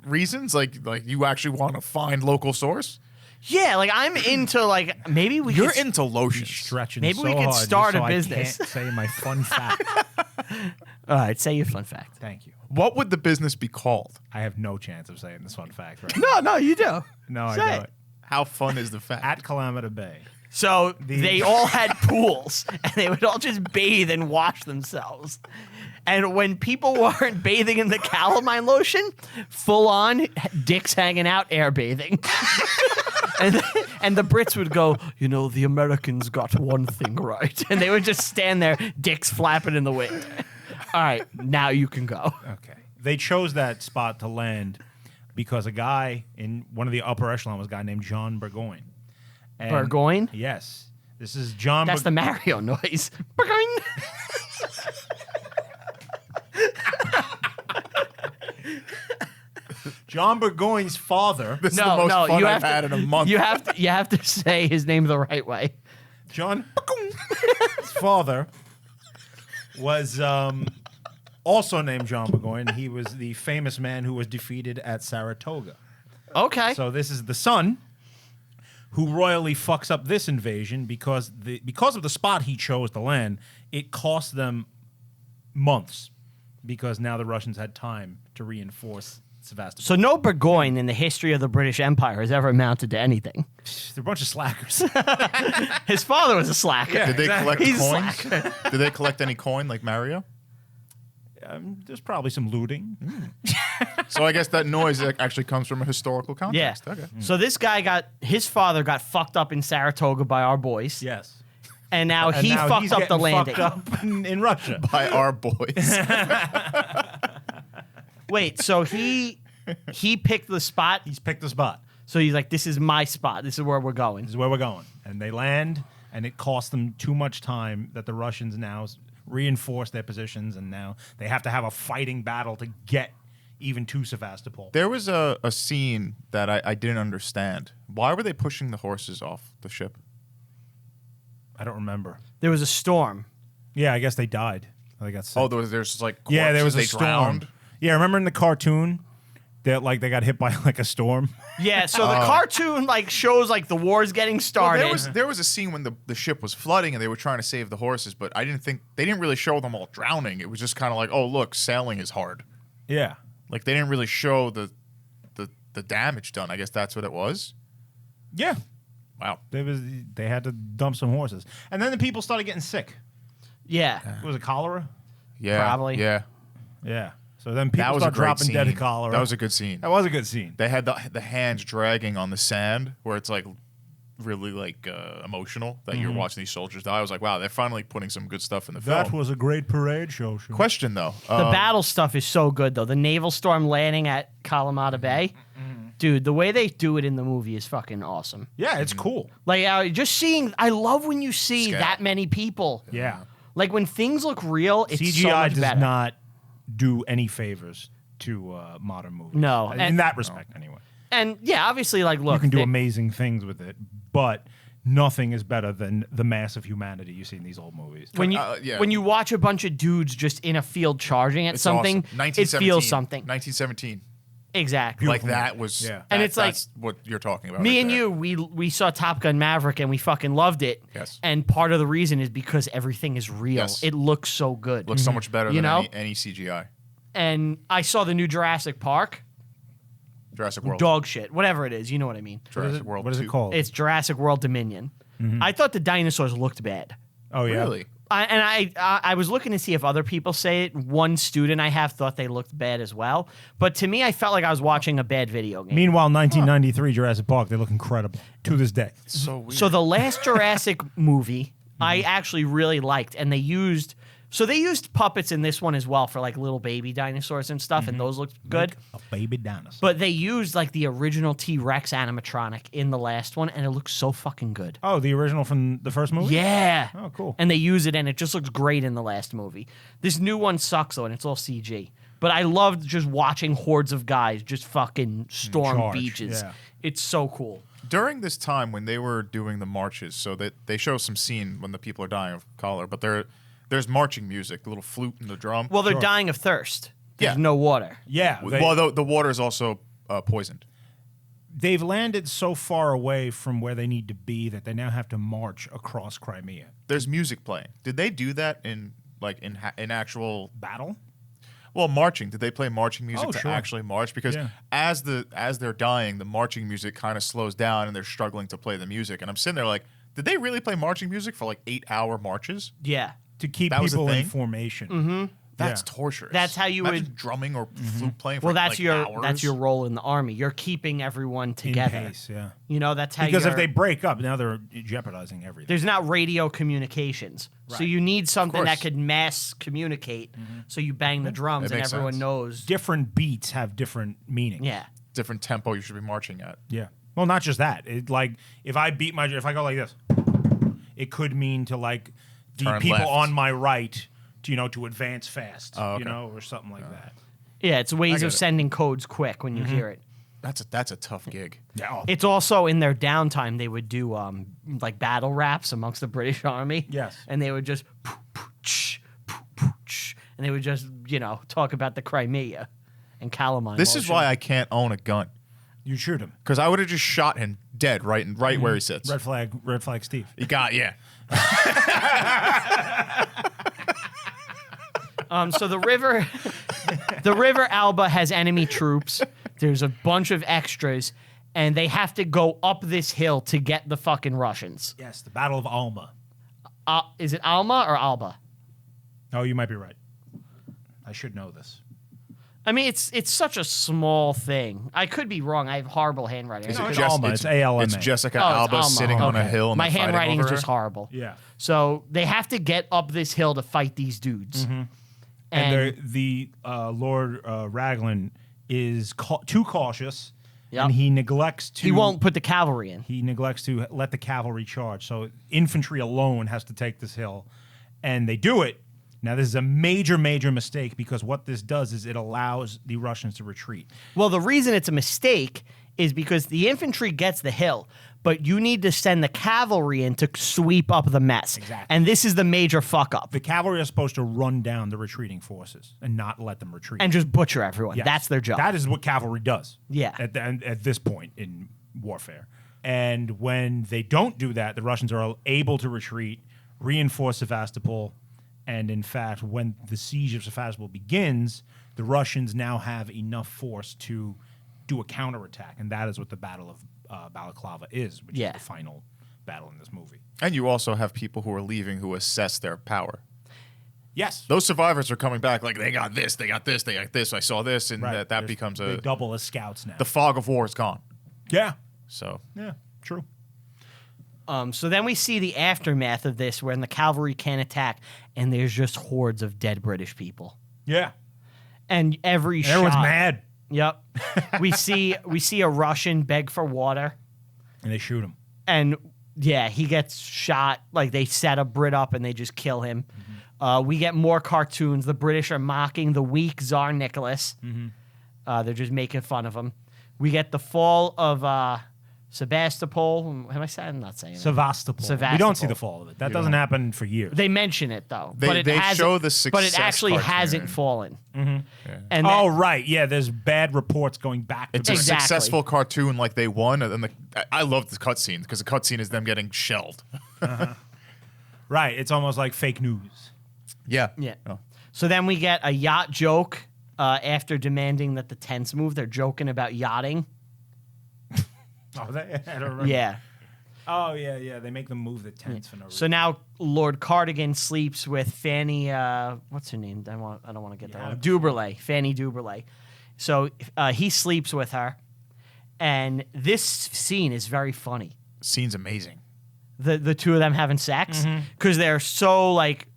S3: reasons, like you actually want to find local source?
S1: Yeah, like I'm into like maybe we.
S3: You're
S1: could,
S3: into lotions.
S2: Stretching
S1: Maybe
S2: so
S1: we could
S2: hard
S1: start
S2: just
S1: a
S2: so
S1: business.
S2: I can't say my fun fact.
S1: All right, say your fun fact.
S2: Thank you.
S3: What would the business be called?
S2: I have no chance of saying this fun fact right
S1: No, you do.
S2: No,
S1: Say
S2: I
S1: it.
S2: don't.
S3: How fun is the fact?
S2: At Calamita Bay.
S1: So they all had pools, and they would all just bathe and wash themselves. And when people weren't bathing in the calamine lotion, full on dicks hanging out, air bathing. and the Brits would go, the Americans got one thing right. And they would just stand there, dicks flapping in the wind. All right, now you can go.
S2: Okay. They chose that spot to land because a guy in one of the upper echelon was a guy named John Burgoyne. And
S1: Burgoyne?
S2: Yes. This is John
S1: That's the Mario noise. Burgoyne.
S2: John Burgoyne's father.
S3: This is the most fun I've had in a month.
S1: You have to say his name the right way.
S2: John Burgoyne's father was also named John Burgoyne. He was the famous man who was defeated at Saratoga.
S1: Okay.
S2: So this is the son who royally fucks up this invasion because of the spot he chose to land. It cost them months because now the Russians had time to reinforce Sevastopol.
S1: So no Burgoyne in the history of the British Empire has ever amounted to anything.
S2: They're a bunch of slackers.
S1: His father was a slacker.
S3: Did they collect
S1: He's a
S3: coins?
S1: slacker.
S3: Did they collect any coin like Mario?
S2: There's probably some looting.
S3: So I guess that noise actually comes from a historical
S1: Yeah.
S3: context. Okay.
S1: So this guy his father got fucked up in Saratoga by our boys.
S2: Yes.
S1: And now
S2: And
S1: he
S2: now
S1: fucked
S2: he's
S1: up the
S2: getting
S1: landing.
S2: fucked up in Russia.
S3: By our boys.
S1: Wait, so he picked the spot.
S2: He's picked the spot.
S1: So he's like, this is my spot. This is where we're going.
S2: This is where we're going. And they land, and it cost them too much time that the Russians now reinforce their positions, and now they have to have a fighting battle to get even to Sevastopol.
S3: There was a scene that I didn't understand. Why were they pushing the horses off the ship?
S2: I don't remember.
S1: There was a storm.
S2: Yeah, I guess they died. They got sick.
S3: Oh, there's like corpses,
S2: yeah, there was a
S3: they
S2: storm.
S3: drowned.
S2: Yeah, remember in the cartoon that they got hit by like a storm?
S1: Yeah, so the cartoon shows the war's getting started.
S3: Well, there was a scene when the ship was flooding and they were trying to save the horses, but they didn't really show them all drowning. It was just kind of like, oh look, sailing is hard.
S2: Yeah.
S3: Like they didn't really show the damage done. I guess that's what it was.
S2: Yeah.
S3: Wow.
S2: They had to dump some horses. And then the people started getting sick.
S1: Yeah.
S2: Was it cholera?
S3: Yeah,
S1: Probably.
S3: Yeah,
S2: Yeah. So then
S3: that
S2: people
S3: was a
S2: start
S3: great
S2: dropping
S3: scene.
S2: dead of cholera.
S3: That was a good scene.
S2: That was a good scene.
S3: They had the hands dragging on the sand, where it's like really like emotional that you're watching these soldiers die. I was like, wow, they're finally putting some good stuff in the
S2: That
S3: film.
S2: was a great parade show.
S3: Question though,
S1: The battle stuff is so good, though. The naval storm landing at Kalamata Bay. Dude, the way they do it in the movie is fucking awesome.
S2: Yeah, it's cool.
S1: Like, just seeing... I love when you see
S3: Scale.
S1: that many people.
S2: Yeah.
S1: Like, when things look real, it's so
S2: CGI
S1: much
S2: does
S1: better.
S2: not do any favors to modern movies.
S1: No,
S2: In
S1: and-
S2: that respect, anyway.
S1: And, yeah, obviously, like, look...
S2: You can do
S1: they-
S2: amazing things with it, but nothing is better than the mass of humanity you see in these old movies.
S1: When you
S3: yeah.
S1: when you watch a bunch of dudes just in a field charging at
S3: it's
S1: something,
S3: awesome.
S1: it
S3: 1917,
S1: feels something.
S3: 1917.
S1: Exactly.
S3: Like
S2: Beautiful
S3: that
S2: movie.
S3: was,
S2: Yeah.
S1: And it's like-
S3: that's what you're talking about.
S1: Me
S3: right
S1: and
S3: there.
S1: you, we saw Top Gun Maverick and we fucking loved it.
S3: Yes.
S1: And part of the reason is because everything is real.
S3: Yes.
S1: It looks so good.
S3: looks so much better
S1: You
S3: than
S1: know?
S3: any CGI.
S1: And I saw the new Jurassic Park.
S3: Jurassic World.
S1: Dog shit. Whatever it is. You know what I mean.
S3: Jurassic World.
S2: What is
S3: 2.
S2: it called?
S1: It's Jurassic World Dominion. I thought the dinosaurs looked bad.
S2: Oh, yeah.
S3: Really?
S1: I was looking to see if other people say it. One student I have thought they looked bad as well. But to me, I felt like I was watching a bad video game.
S2: Meanwhile, 1993 Jurassic Park, they look incredible to this day.
S3: So weird.
S1: So the last Jurassic movie, I actually really liked, and they used puppets in this one as well for like little baby dinosaurs and stuff, and those looked good.
S2: A baby dinosaur.
S1: But they used like the original T-Rex animatronic in the last one, and it looks so fucking good.
S2: Oh, the original from the first movie?
S1: Yeah.
S2: Oh, cool.
S1: And they use it, and it just looks great in the last movie. This new one sucks though, and it's all CG. But I loved just watching hordes of guys just fucking storm
S2: Charge,
S1: beaches.
S2: yeah.
S1: It's so cool.
S3: during this time when they were doing the marches, so that they show some scene when the people are dying of cholera, but there's marching music, the little flute and the drum.
S1: Well, they're
S2: Sure.
S1: dying of thirst. There's
S3: Yeah.
S1: no water.
S2: Yeah.
S3: Well, the water is also poisoned.
S2: They've landed so far away from where they need to be that they now have to march across Crimea.
S3: There's music playing. Did they do that in actual
S2: Battle?
S3: Well, marching? Did they play marching music
S2: Oh,
S3: to
S2: sure.
S3: actually march? Because
S2: Yeah.
S3: as they're dying, the marching music kind of slows down and they're struggling to play the music. And I'm sitting there like, did they really play marching music for like 8-hour marches?
S1: Yeah.
S2: To keep
S3: That was the
S2: people in
S3: thing?
S2: formation.
S1: Mm-hmm.
S3: That's
S2: Yeah.
S3: torturous.
S1: That's how you
S3: Imagine
S1: would-
S3: drumming or flute playing for
S1: Well, that's
S3: like hours.
S1: that's your role in the army. You're keeping everyone together.
S2: In pace, yeah.
S1: You know, that's how
S2: Because if
S1: you're-
S2: they break up, now they're jeopardizing everything.
S1: there's not radio communications. So
S2: Right.
S1: you need something that
S3: course.
S1: could mass communicate. So you bang the drums
S3: It
S1: and
S3: makes
S1: everyone
S3: sense.
S1: knows.
S2: Different beats have different meanings.
S1: Yeah.
S3: different tempo you should be marching at.
S2: Yeah. Well, not just that. It, like if I go like this, it could mean to like the
S3: Turn
S2: people
S3: left.
S2: on my right, to advance fast,
S3: Oh, okay.
S2: or something like that.
S1: Yeah, it's ways
S3: get
S1: of
S3: it.
S1: sending codes quick when you hear it.
S3: That's a tough gig.
S2: Yeah.
S1: It's also in their downtime they would do like battle raps amongst the British Army.
S2: Yes.
S1: And they would just and they would just, talk about the Crimea and Calamine.
S3: This is why I can't own a gun,
S2: You shoot him.
S3: because I would have just shot him dead right where he sits.
S2: Red flag, Steve.
S3: You got
S1: So the river Alba has enemy troops. There's a bunch of extras, and they have to go up this hill to get the fucking Russians.
S2: Yes, the Battle of Alma.
S1: Is it Alma or Alba?
S2: Oh, you might be right. I should know this.
S1: I mean, it's such a small thing. I could be wrong. I have horrible handwriting.
S3: Is
S2: No,
S3: it
S2: it's
S3: just
S2: Alma. It's ALMA.
S3: It's Jessica
S1: Oh, it's
S3: Alba
S1: Alma.
S3: sitting on a
S1: Okay.
S3: hill. And
S1: My
S3: they're fighting
S1: handwriting is
S3: over
S1: just
S3: her?
S1: horrible.
S2: Yeah.
S1: So they have to get up this hill to fight these dudes.
S2: And the Lord Raglan is too cautious,
S1: Yep.
S2: and he neglects to.
S1: he won't put the cavalry in.
S2: He neglects to let the cavalry charge. So infantry alone has to take this hill, and they do it. Now, this is a major, major mistake because what this does is it allows the Russians to retreat.
S1: Well, the reason it's a mistake is because the infantry gets the hill, but you need to send the cavalry in to sweep up the mess.
S2: Exactly.
S1: And this is the major fuck up.
S2: The cavalry are supposed to run down the retreating forces and not let them retreat.
S1: And just butcher everyone.
S2: Yes.
S1: That's their job.
S2: That is what cavalry does.
S1: Yeah.
S2: At this point in warfare. And when they don't do that, the Russians are able to retreat, reinforce Sevastopol, and in fact, when the siege of Sevastopol begins, the Russians now have enough force to do a counterattack, and that is what the Battle of Balaclava is, which
S1: Yeah.
S2: is the final battle in this movie.
S3: And you also have people who are leaving who assess their power.
S2: Yes.
S3: Those survivors are coming back like they got this, they got this, they got this. I saw this, and that
S2: There's-
S3: becomes
S2: they double as scouts now.
S3: the fog of war is gone.
S2: Yeah.
S3: So
S2: Yeah. True.
S1: So then we see the aftermath of this, when the cavalry can't attack, and there's just hordes of dead British people,
S2: Yeah.
S1: and every shot.
S2: Everyone's mad,
S1: Yep. we see a Russian beg for water,
S2: and they shoot him.
S1: and yeah, he gets shot. Like, they set a Brit up and they just kill him. We get more cartoons. The British are mocking the weak Tsar Nicholas. They're just making fun of him. We get the fall of Sebastopol. Am I saying? I'm not saying it.
S2: Sevastopol. We don't see the fall of it. That doesn't happen for years.
S1: They mention it though,
S3: They-
S1: but it
S3: they
S1: hasn't-
S3: show the
S1: but it
S3: success
S1: actually
S3: cartoon.
S1: hasn't fallen. And
S2: Oh, right. Yeah, there's bad reports going back to
S3: it's
S2: Britain.
S3: a
S1: Exactly.
S3: successful cartoon, like they won, and then I love the cutscene because the cutscene is them getting shelled.
S2: Right. It's almost like fake news.
S3: Yeah.
S1: Yeah.
S3: Oh.
S1: So then we get a yacht joke after demanding that the tents move. They're joking about yachting.
S2: Oh, I don't remember.
S1: Yeah.
S2: Oh, yeah, yeah. They make them move the tents for no reason.
S1: So now Lord Cardigan sleeps with Fanny. What's her name? I don't want to get that wrong. Duberlay. Fanny Duberlay. So he sleeps with her, and this scene is very funny.
S3: Scene's amazing.
S1: The two of them having sex because they're so like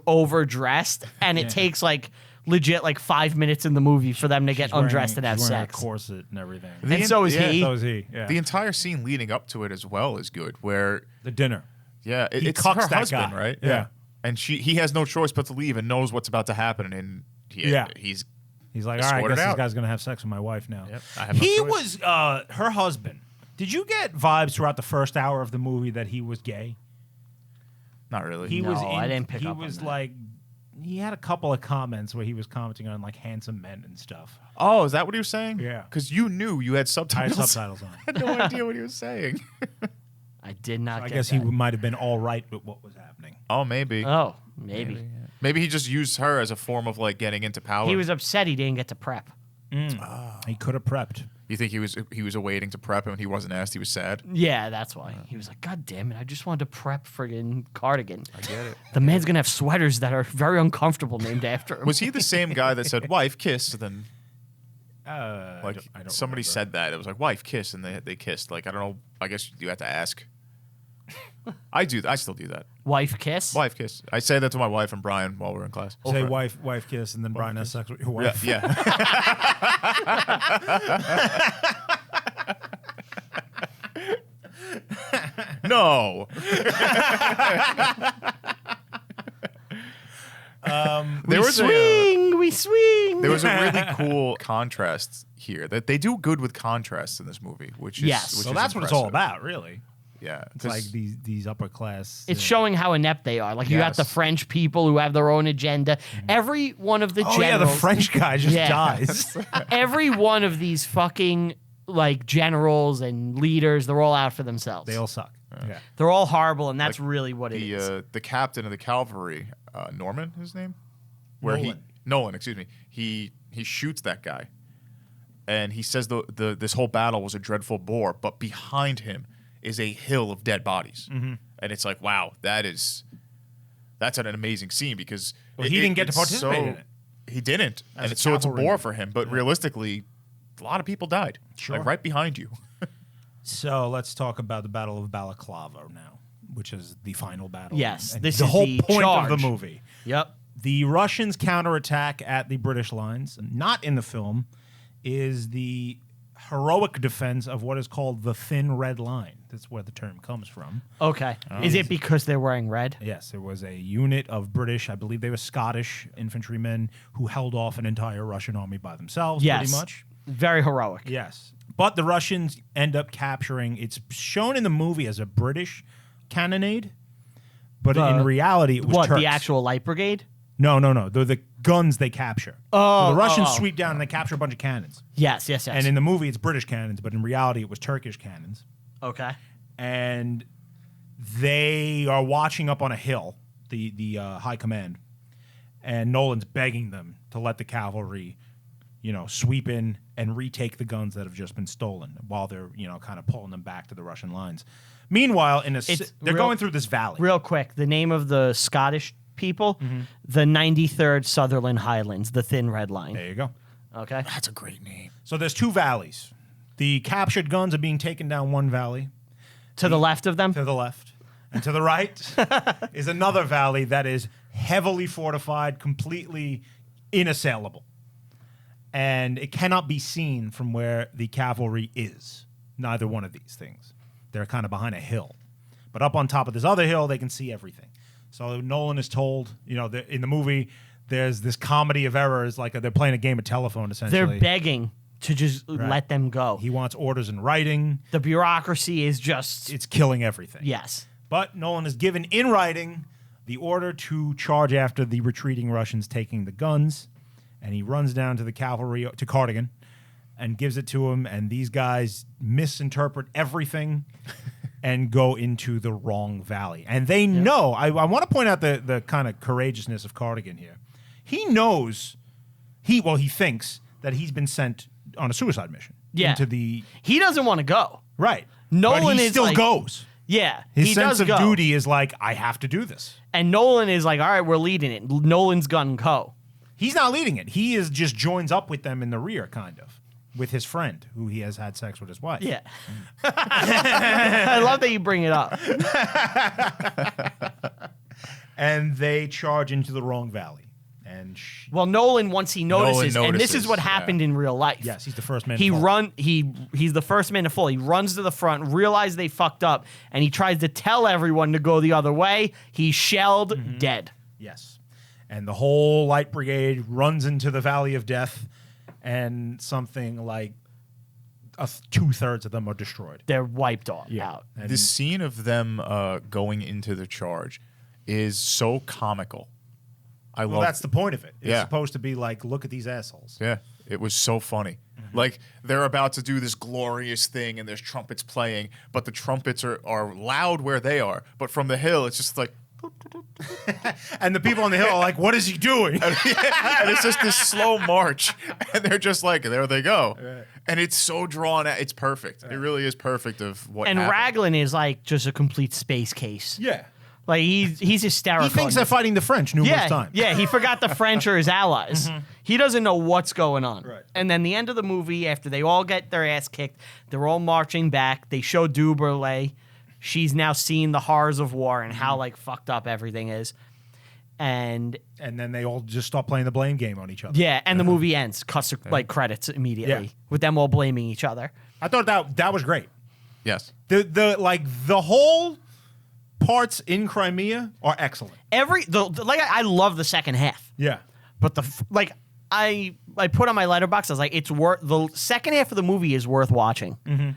S1: overdressed, and it takes like legit like 5 minutes in the movie for them to get undressed and have
S2: she's wearing
S1: sex.
S2: a corset and everything.
S1: And so is he.
S2: So is he. Yeah.
S3: The entire scene leading up to it as well is good. Where
S2: The dinner.
S3: yeah,
S2: He
S3: it's
S2: cucks
S3: her
S2: that
S3: husband,
S2: guy.
S3: right?
S2: Yeah.
S3: and he has no choice but to leave and knows what's about to happen, and he's
S2: He's like, all right, I
S3: Sort it
S2: guess this
S3: out.
S2: guy's gonna have sex with my wife now.
S3: Yep, I have no
S2: He
S3: choice.
S2: was her husband. Did you get vibes throughout the first hour of the movie that he was gay?
S3: not really.
S2: He
S1: No,
S2: was.
S1: I didn't pick
S2: he
S1: up on
S2: was
S1: that.
S2: like, he had a couple of comments where he was commenting on like handsome men and stuff.
S3: Oh, is that what he was saying?
S2: Yeah.
S3: Because you knew you had
S2: I had
S3: subtitles.
S2: subtitles on.
S3: I had no idea what he was saying.
S1: I did not.
S2: I
S1: get
S2: guess
S1: that.
S2: he might have been all right with what was happening.
S3: Oh, maybe.
S1: Oh, maybe.
S3: Maybe he just used her as a form of like getting into power.
S1: He was upset he didn't get to prep.
S2: He could have prepped.
S3: You think he was awaiting to prep, and when he wasn't asked, he was sad.
S1: Yeah, that's why. He was like, God damn it, I just wanted to prep friggin' Cardigan.
S3: I get it.
S1: The man's gonna have sweaters that are very uncomfortable named after him.
S3: Was he the same guy that said "wife kiss"? And then like
S2: I don't
S3: somebody
S2: remember.
S3: said that it was like "wife kiss" and they kissed. Like I don't know. I guess you have to ask. I do. I still do that.
S1: Wife kiss?
S3: Wife kiss. I say that to my wife and Brian while we're in class.
S2: Say wife kiss, and then Brian has sex with your wife.
S3: Yeah. No. There was
S1: we swing.
S3: There was a really cool contrast here. That they do good with contrasts in this movie, which is
S1: Yes.
S3: which
S2: So
S3: is
S2: that's what it's all
S3: impressive.
S2: about, really.
S3: Yeah,
S2: It's like these upper class.
S1: It's showing how inept they are. Like you got the
S3: Yes.
S1: French people who have their own agenda. Every one of the
S2: oh
S1: generals.
S2: yeah, the French guy just
S1: Yeah.
S2: dies.
S1: Every one of these fucking like generals and leaders, they're all out for themselves.
S2: They all suck. Yeah.
S1: They're all horrible, and that's really what it is.
S3: the captain of the cavalry, Norman, his name,
S2: Nolan.
S3: Nolan, excuse me. He shoots that guy, and he says this whole battle was a dreadful bore, but behind him is a hill of dead bodies, and it's like, wow, that's an amazing scene because
S2: Well, he didn't get to
S3: it's
S2: participate in it.
S3: He didn't,
S2: As
S3: and
S2: a
S3: so it's a
S2: cavalry
S3: bore
S2: man.
S3: for him. But realistically, a lot of people died,
S2: Sure.
S3: like right behind you.
S2: So let's talk about the Battle of Balaclava now, which is the final battle.
S1: Yes,
S2: And
S1: this
S2: the
S1: is
S2: whole
S1: the
S2: point
S1: charge.
S2: of the movie.
S1: Yep.
S2: The Russians counterattack at the British lines, not in the film, is the heroic defense of what is called the Thin Red Line. That's where the term comes from.
S1: Okay. Is it because they're wearing red?
S2: Yes, there was a unit of British, I believe they were Scottish infantrymen who held off an entire Russian army by themselves,
S1: Yes.
S2: pretty much.
S1: Very heroic.
S2: Yes. But the Russians end up capturing, it's shown in the movie as a British cannonade, but in reality it was
S1: What,
S2: Turks.
S1: the actual light brigade?
S2: No. They're the guns they capture.
S1: Oh,
S2: So the Russians
S1: oh, oh.
S2: sweep down and they capture a bunch of cannons.
S1: Yes.
S2: And in the movie it's British cannons, but in reality it was Turkish cannons.
S1: okay.
S2: And they are watching up on a hill, the high command, and Nolan's begging them to let the cavalry, sweep in and retake the guns that have just been stolen while they're, kind of pulling them back to the Russian lines. Meanwhile, they're
S1: real-
S2: going through this valley.
S1: Real quick, the name of the Scottish people, the 93rd Sutherland Highlands, the Thin Red Line.
S2: There you go.
S1: Okay.
S3: That's a great name.
S2: So there's 2 valleys. The captured guns are being taken down one valley
S1: To the left of them?
S2: to the left, and to the right is another valley that is heavily fortified, completely inassailable. And it cannot be seen from where the cavalry is. Neither one of these things. They're kind of behind a hill. But up on top of this other hill, they can see everything. So Nolan is told, in the movie, there's this comedy of errors, like they're playing a game of telephone, essentially.
S1: They're begging to just let them go.
S2: He wants orders in writing.
S1: The bureaucracy is just...
S2: It's killing everything.
S1: Yes.
S2: But Nolan is given in writing the order to charge after the retreating Russians taking the guns. And he runs down to the cavalry, to Cardigan, and gives it to him. And these guys misinterpret everything and go into the wrong valley. And they know, I want to point out the kind of courageousness of Cardigan here. He knows, he thinks that he's been sent on a suicide mission.
S1: Yeah.
S2: Into the...
S1: He doesn't want to go.
S2: Right.
S1: Nolan
S2: but he
S1: is
S2: still
S1: like-
S2: goes.
S1: Yeah.
S2: His
S1: he
S2: sense
S1: does
S2: of
S1: go.
S2: duty is like, I have to do this.
S1: And Nolan is like, all right, we're leading it. Nolan's gun go.
S2: He's not leading it. He is just joins up with them in the rear, kind of, with his friend, who he has had sex with his wife.
S1: Yeah. I love that you bring it up.
S2: And they charge into the wrong valley. And
S1: Well, Nolan, once he notices, and this is
S3: notices,
S1: what happened in real life.
S2: yes, he's the first man.
S1: He
S2: to fall.
S1: run. He's the first man to fall. He runs to the front, realizes they fucked up, and he tries to tell everyone to go the other way. He's shelled, dead.
S2: Yes. And the whole Light Brigade runs into the Valley of Death, and something like 2/3 of them are destroyed.
S1: They're wiped out.
S2: And
S3: The scene of them going into the charge is so comical.
S2: well, that's the point of it. It's
S3: Yeah.
S2: supposed to be like, look at these assholes.
S3: Yeah, it was so funny. Like, they're about to do this glorious thing, and there's trumpets playing, but the trumpets are loud where they are. But from the hill, it's just like...
S2: And the people on the hill are like, what is he doing?
S3: and it's just this slow march, and they're just like, there they go. Right. And it's so drawn out. It's perfect. Right. It really is perfect of what
S1: And
S3: happened.
S1: Raglan is like just a complete space case.
S2: Yeah.
S1: Like he's hysterical.
S2: He thinks they're fighting the French numerous times.
S1: Yeah, he forgot the French are his allies. He doesn't know what's going on.
S2: Right.
S1: And then the end of the movie, after they all get their ass kicked, they're all marching back. They show Duberlay. She's now seeing the horrors of war and how like fucked up everything is. And
S2: then they all just start playing the blame game on each other.
S1: yeah, and the movie ends, cuts like credits immediately with them all blaming each other.
S2: I thought that was great.
S3: Yes.
S2: The whole parts in Crimea are excellent.
S1: I love the second half.
S2: Yeah.
S1: But I put on my letterbox, I was like, the second half of the movie is worth watching.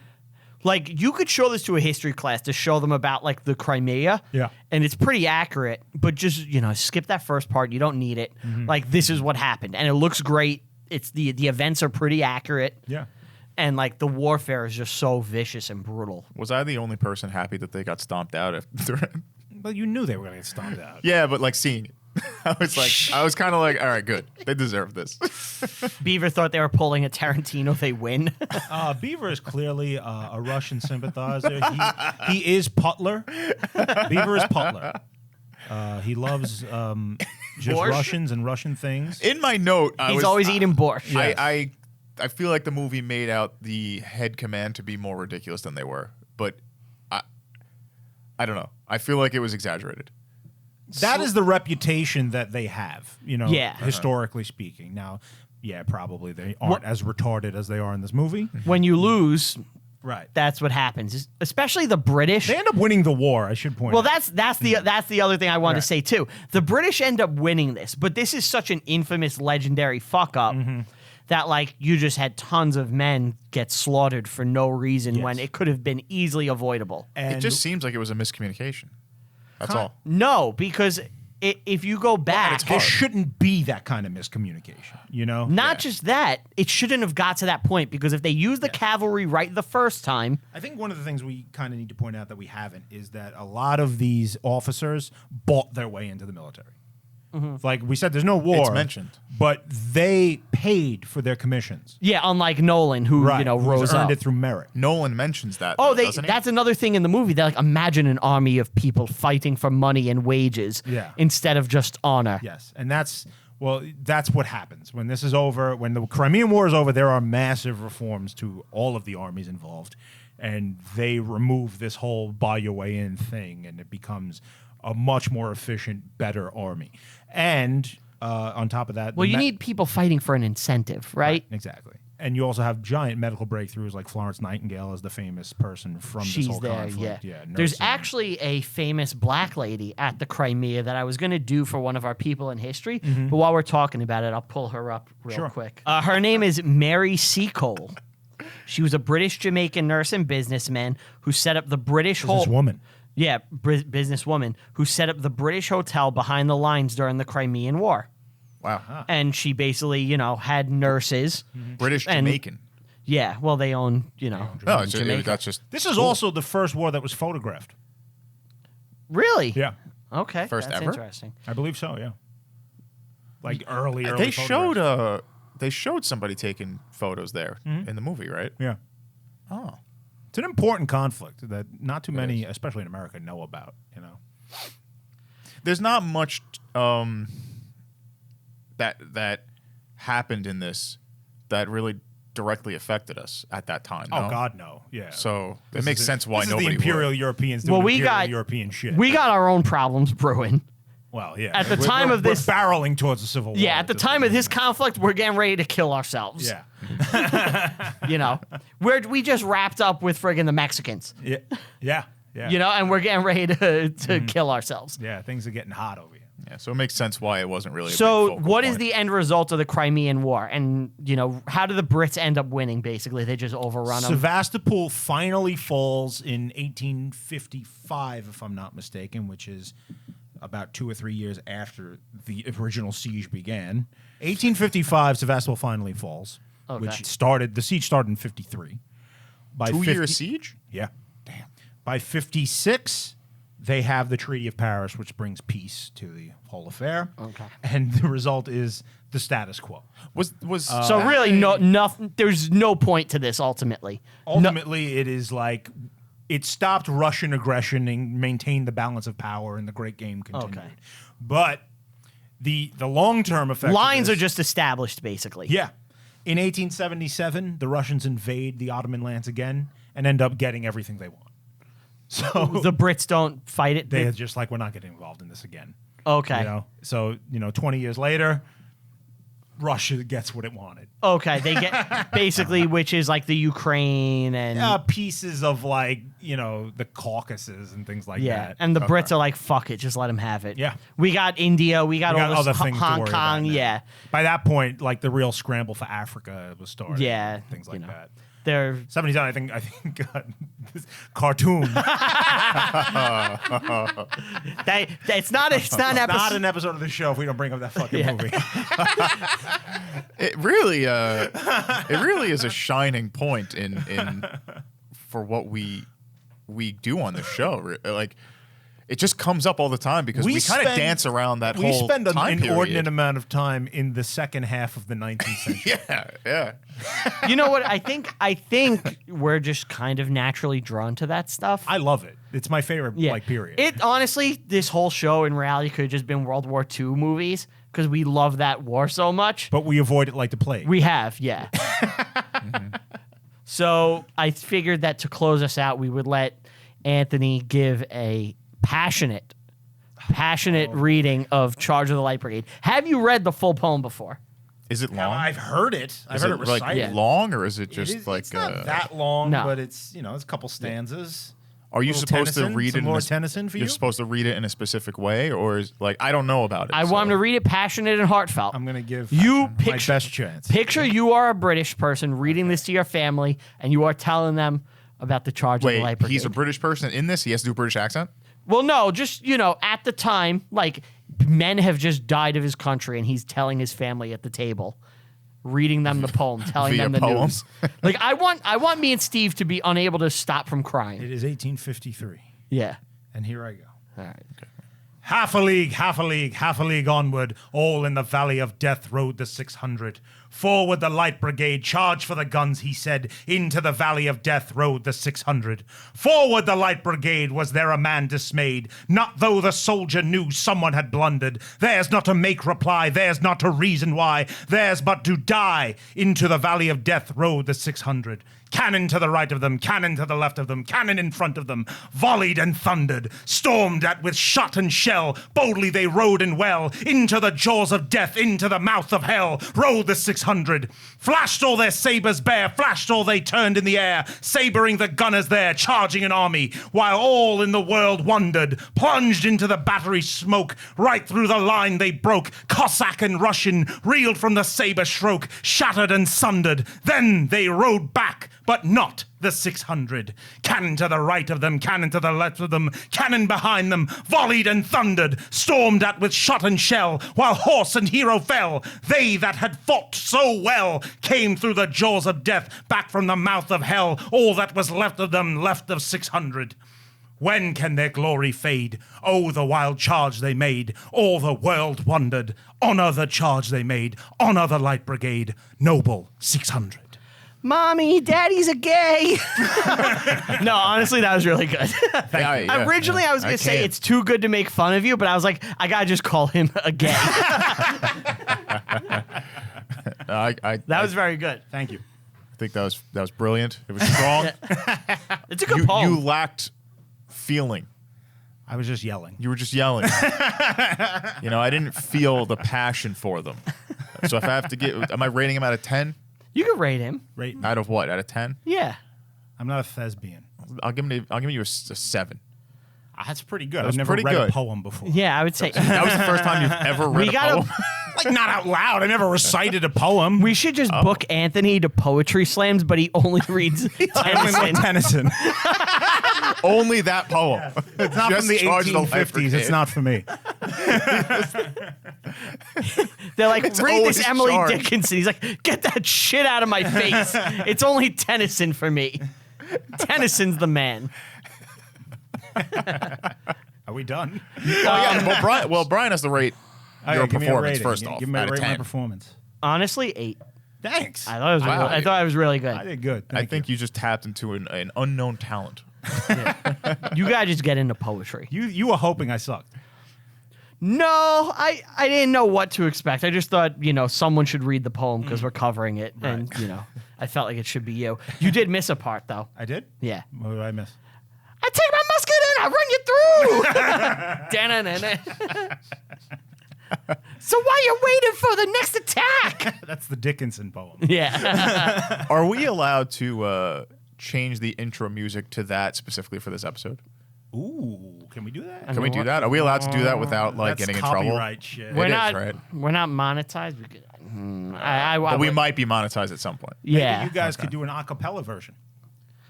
S1: Like, you could show this to a history class to show them about, like, the Crimea.
S2: Yeah.
S1: And it's pretty accurate, but just, skip that first part. You don't need it. Like, this is what happened. And it looks great. It's the events are pretty accurate.
S2: Yeah.
S1: And, like, the warfare is just so vicious and brutal.
S3: Was I the only person happy that they got stomped out after?
S2: But you knew they were going to get stomped out.
S3: Yeah, but, like, seeing it. I was kind of like, all right, good. They deserve this.
S1: Beaver thought they were pulling a Tarantino. They win.
S2: Beaver is clearly a Russian sympathizer. He is Putler. Beaver is Putler. He loves just
S1: Borscht?
S2: Russians and Russian things.
S3: In my note,
S1: He's always eating borscht.
S2: Yes.
S3: I feel like the movie made out the head command to be more ridiculous than they were, but I don't know. I feel like it was exaggerated.
S2: That is the reputation that they have,
S1: Yeah.
S2: historically speaking. Now, yeah, probably they aren't as retarded as they are in this movie.
S1: When you lose,
S2: Right.
S1: that's what happens. Especially the British.
S2: They end up winning the war, I should point
S1: Well,
S2: out.
S1: that's the other thing I wanted to say too. The British end up winning this, but this is such an infamous, legendary fuck up that like you just had tons of men get slaughtered for no reason when it could have been easily avoidable.
S2: And
S3: It just seems like it was a miscommunication. That's all.
S1: No, because if you go back,
S3: it's
S2: there
S3: hard.
S2: shouldn't be that kind of miscommunication,
S1: not just that, it shouldn't have got to that point because if they used the cavalry right the first time,
S2: I think one of the things we kind of need to point out that we haven't is that a lot of these officers bought their way into the military. Like we said, there's no war.
S3: It's mentioned.
S2: But they paid for their commissions.
S1: Yeah, unlike Nolan, who
S2: Right.
S1: rose
S2: earned
S1: up.
S2: it through merit.
S3: Nolan mentions that.
S1: Oh,
S3: though, doesn't he?
S1: that's another thing in the movie. They like imagine an army of people fighting for money and wages
S2: Yeah.
S1: instead of just honor.
S2: Yes, and that's what happens when this is over. When the Crimean War is over, there are massive reforms to all of the armies involved, and they remove this whole buy your way in thing, and it becomes a much more efficient, better army. And on top of that,
S1: Well, you need people fighting for an incentive, right?
S2: exactly. And you also have giant medical breakthroughs like Florence Nightingale as the famous person from
S1: She's
S2: this whole
S1: there,
S2: conflict.
S1: yeah.
S2: nursing.
S1: There's actually a famous black lady at the Crimea that I was going to do for one of our people in history, but while we're talking about it, I'll pull her up real
S2: Sure.
S1: quick. Her name is Mary Seacole. She was a British Jamaican nurse and businessman who set up the British
S2: this woman.
S1: Yeah, businesswoman who set up the British hotel behind the lines during the Crimean War.
S3: Wow.
S1: And she basically, had nurses.
S3: British
S1: And-
S3: Jamaican.
S1: Yeah, well, they own,
S3: No, it's
S1: Jamaica.
S3: that's just
S2: This is also the first war that was photographed.
S1: Really?
S2: Yeah,
S1: Okay.
S3: First
S1: that's
S3: ever?
S1: interesting.
S2: I believe so. Yeah, like early.
S3: they showed
S2: photographs.
S3: they showed somebody taking photos there in the movie, right?
S2: Yeah,
S3: Oh.
S2: it's an important conflict that not too many, especially in America, know about.
S3: There's not much that happened in this that really directly affected us at that time.
S2: Oh
S3: no?
S2: God, no. Yeah.
S3: So
S2: This
S3: it makes
S2: is
S3: sense why
S2: this is
S3: nobody
S2: the Imperial
S3: would.
S2: Europeans doing
S1: Well, we
S2: Imperial
S1: got
S2: European shit.
S1: We got our own problems brewing.
S2: well, yeah.
S1: At the
S2: We're-
S1: time
S2: we're-
S1: of this-
S2: we're barreling towards a civil war.
S1: Yeah, at the time of this conflict, we're getting ready to kill ourselves.
S2: Yeah.
S1: We just wrapped up with friggin' the Mexicans.
S2: Yeah. Yeah. Yeah.
S1: And we're getting ready to kill ourselves.
S2: Yeah. Things are getting hot over here.
S3: Yeah, so it makes sense why it wasn't really.
S1: So,
S3: a big focal
S1: what is
S3: point.
S1: the end result of the Crimean War? And, how do the Brits end up winning, basically? They just overrun them?
S2: Sevastopol finally falls in 1855, if I'm not mistaken, which is about 2 or 3 years after the original siege began. 1855, Sevastopol finally falls,
S1: Okay.
S2: the siege started in 53. By
S3: 2-year siege?
S2: Yeah. Damn. By 56, they have the Treaty of Paris, which brings peace to the whole affair.
S1: Okay.
S2: And the result is the status quo.
S3: Was
S1: So really, nothing. There's no point to this ultimately.
S2: Ultimately, it is like it stopped Russian aggression and maintained the balance of power, and the Great Game continued.
S1: Okay.
S2: But the long-term effect
S1: Lines
S2: of
S1: are
S2: this-
S1: just established, basically.
S2: Yeah. In 1877, the Russians invade the Ottoman lands again and end up getting everything they want. So
S1: The Brits don't fight it.
S2: they're just like, we're not getting involved in this again.
S1: Okay.
S2: So 20 years later, Russia gets what it wanted.
S1: Okay. They get basically, which is like the Ukraine and
S2: Pieces of the Caucasus and things like
S1: yeah,
S2: that.
S1: and the Brits are like, fuck it, just let them have it.
S2: Yeah.
S1: We got India. We got
S2: We
S1: all
S2: got
S1: this
S2: other things to
S1: Hong
S2: worry about
S1: Kong.
S2: now.
S1: Yeah.
S2: By that point, the real scramble for Africa was started.
S1: Yeah,
S2: and things like that.
S1: They're
S2: 77, I think this cartoon.
S1: it's not an episode.
S2: Not an episode of the show if we don't bring up that fucking movie.
S3: It really is a shining point in for what we do on the show. Like, it just comes up all the time because we kind of dance around that
S2: we
S3: whole
S2: spend an
S3: time
S2: inordinate
S3: period.
S2: amount of time in the second half of the 19th century.
S3: Yeah.
S1: You know what? I think we're just kind of naturally drawn to that stuff.
S2: I love it. It's my favorite period.
S1: It honestly, this whole show in reality could have just been World War II movies because we love that war so much.
S2: But we avoid it like the plague.
S1: We have, yeah. So I figured that to close us out, we would let Anthony give a passionate reading of Charge of the Light Brigade. Have you read the full poem before?
S3: Is it
S2: Now,
S3: long?
S2: I've heard it. I've
S3: Is
S2: heard
S3: it
S2: it recited.
S3: like
S1: Yeah.
S3: long, or is it just
S2: It's not that long,
S1: No.
S2: but it's it's a couple stanzas.
S3: Are you
S2: Little
S3: supposed to
S2: Tennyson?
S3: read
S2: Some
S3: it?
S2: more
S3: in a,
S2: Tennyson for
S3: You're
S2: you?
S3: supposed to read it in a specific way, or is I don't know about it.
S1: I want him to read it passionate and heartfelt.
S2: I'm gonna give
S1: You
S2: my
S1: picture-
S2: best chance.
S1: Picture you are a British person reading this to your family, and you are telling them about the Charge of the Light
S3: Wait,
S1: Brigade.
S3: he's a British person in this. He has to do a British accent.
S1: Well, no, just, at the time, men have just died of his country, and he's telling his family at the table, reading them the poem, telling
S3: Via
S1: them the
S3: poem.
S1: news. I want me and Steve to be unable to stop from crying.
S2: It is 1853,
S1: Yeah.
S2: and here I go.
S1: All right.
S2: Half a league, half a league, half a league onward, all in the valley of death rode the 600. Forward the light brigade, charge for the guns, he said, into the valley of death rode the 600. Forward the light brigade, was there a man dismayed? Not though the soldier knew someone had blundered. Theirs not to make reply, theirs not to reason why, theirs but to die. Into the valley of death rode the 600. Cannon to the right of them, cannon to the left of them, cannon in front of them, volleyed and thundered, stormed at with shot and shell, boldly they rode and well, into the jaws of death, into the mouth of hell, rode the 600. Flashed all their sabers bare, flashed all they turned in the air, sabering the gunners there, charging an army, while all in the world wondered, plunged into the battery smoke, right through the line they broke, Cossack and Russian, reeled from the saber stroke, shattered and sundered, then they rode back, but not the 600. Cannon to the right of them, cannon to the left of them, cannon behind them, volleyed and thundered, stormed at with shot and shell, while horse and hero fell. They that had fought so well came through the jaws of death, back from the mouth of hell, all that was left of them, left of 600. When can their glory fade? Oh, the wild charge they made, all the world wondered. Honor the charge they made, honor the light brigade, noble 600.
S1: Mommy, Daddy's a gay. No, honestly, that was really good. Originally, I was going to say it's too good to make fun of you, but I was like, I got to just call him a gay. That was very good.
S2: Thank you.
S3: I think that was brilliant. It was strong.
S1: It's a good poem.
S3: You lacked feeling.
S2: I was just yelling.
S3: You were just yelling. I didn't feel the passion for them. So if I have to am I rating him out of 10?
S1: You can rate him.
S2: Rate.
S3: Out of what? Out of 10?
S1: Yeah.
S2: I'm not a thespian.
S3: I'll give you a 7.
S2: That's pretty good.
S3: That's
S2: I've never
S3: pretty
S2: read
S3: good.
S2: a poem before.
S1: Yeah, I would say.
S3: That was the first time you've ever read a poem?
S2: Like, not out loud. I never recited a poem.
S1: We should just book Anthony to poetry slams, but he only reads Tennyson.
S3: Only that poem.
S2: It's not from the 1850s. It's not for me.
S1: They're like,
S3: It's
S1: read this
S3: always
S1: Emily
S3: charged.
S1: Dickinson. He's like, get that shit out of my face. It's only Tennyson for me. Tennyson's the man.
S2: Are we done?
S3: Brian has to rate your performance first off.
S2: Give me a
S3: out of
S2: rate
S3: 10.
S2: my performance.
S1: Honestly, 8.
S2: Thanks.
S1: I thought I was really good.
S2: I did good.
S3: I think you just tapped into an unknown talent.
S1: You gotta just get into poetry.
S2: You were hoping I sucked.
S1: No, I didn't know what to expect. I just thought, someone should read the poem because we're covering it. Right. And, I felt like it should be you. You did miss a part, though.
S2: I did?
S1: Yeah.
S2: What did I miss?
S1: I take my musket and I run you through. So while you're waiting for the next attack.
S2: That's the Dickinson poem.
S1: Yeah.
S3: Are we allowed to change the intro music to that specifically for this episode?
S2: Ooh, can we do that?
S3: Can we do that? Are we allowed to do that without
S2: That's
S3: getting in trouble?
S2: copyright shit.
S1: We're
S3: It is,
S1: not.
S3: right?
S1: We're not monetized.
S3: But we might be monetized at some point.
S1: Yeah.
S2: Maybe you guys could do an a cappella version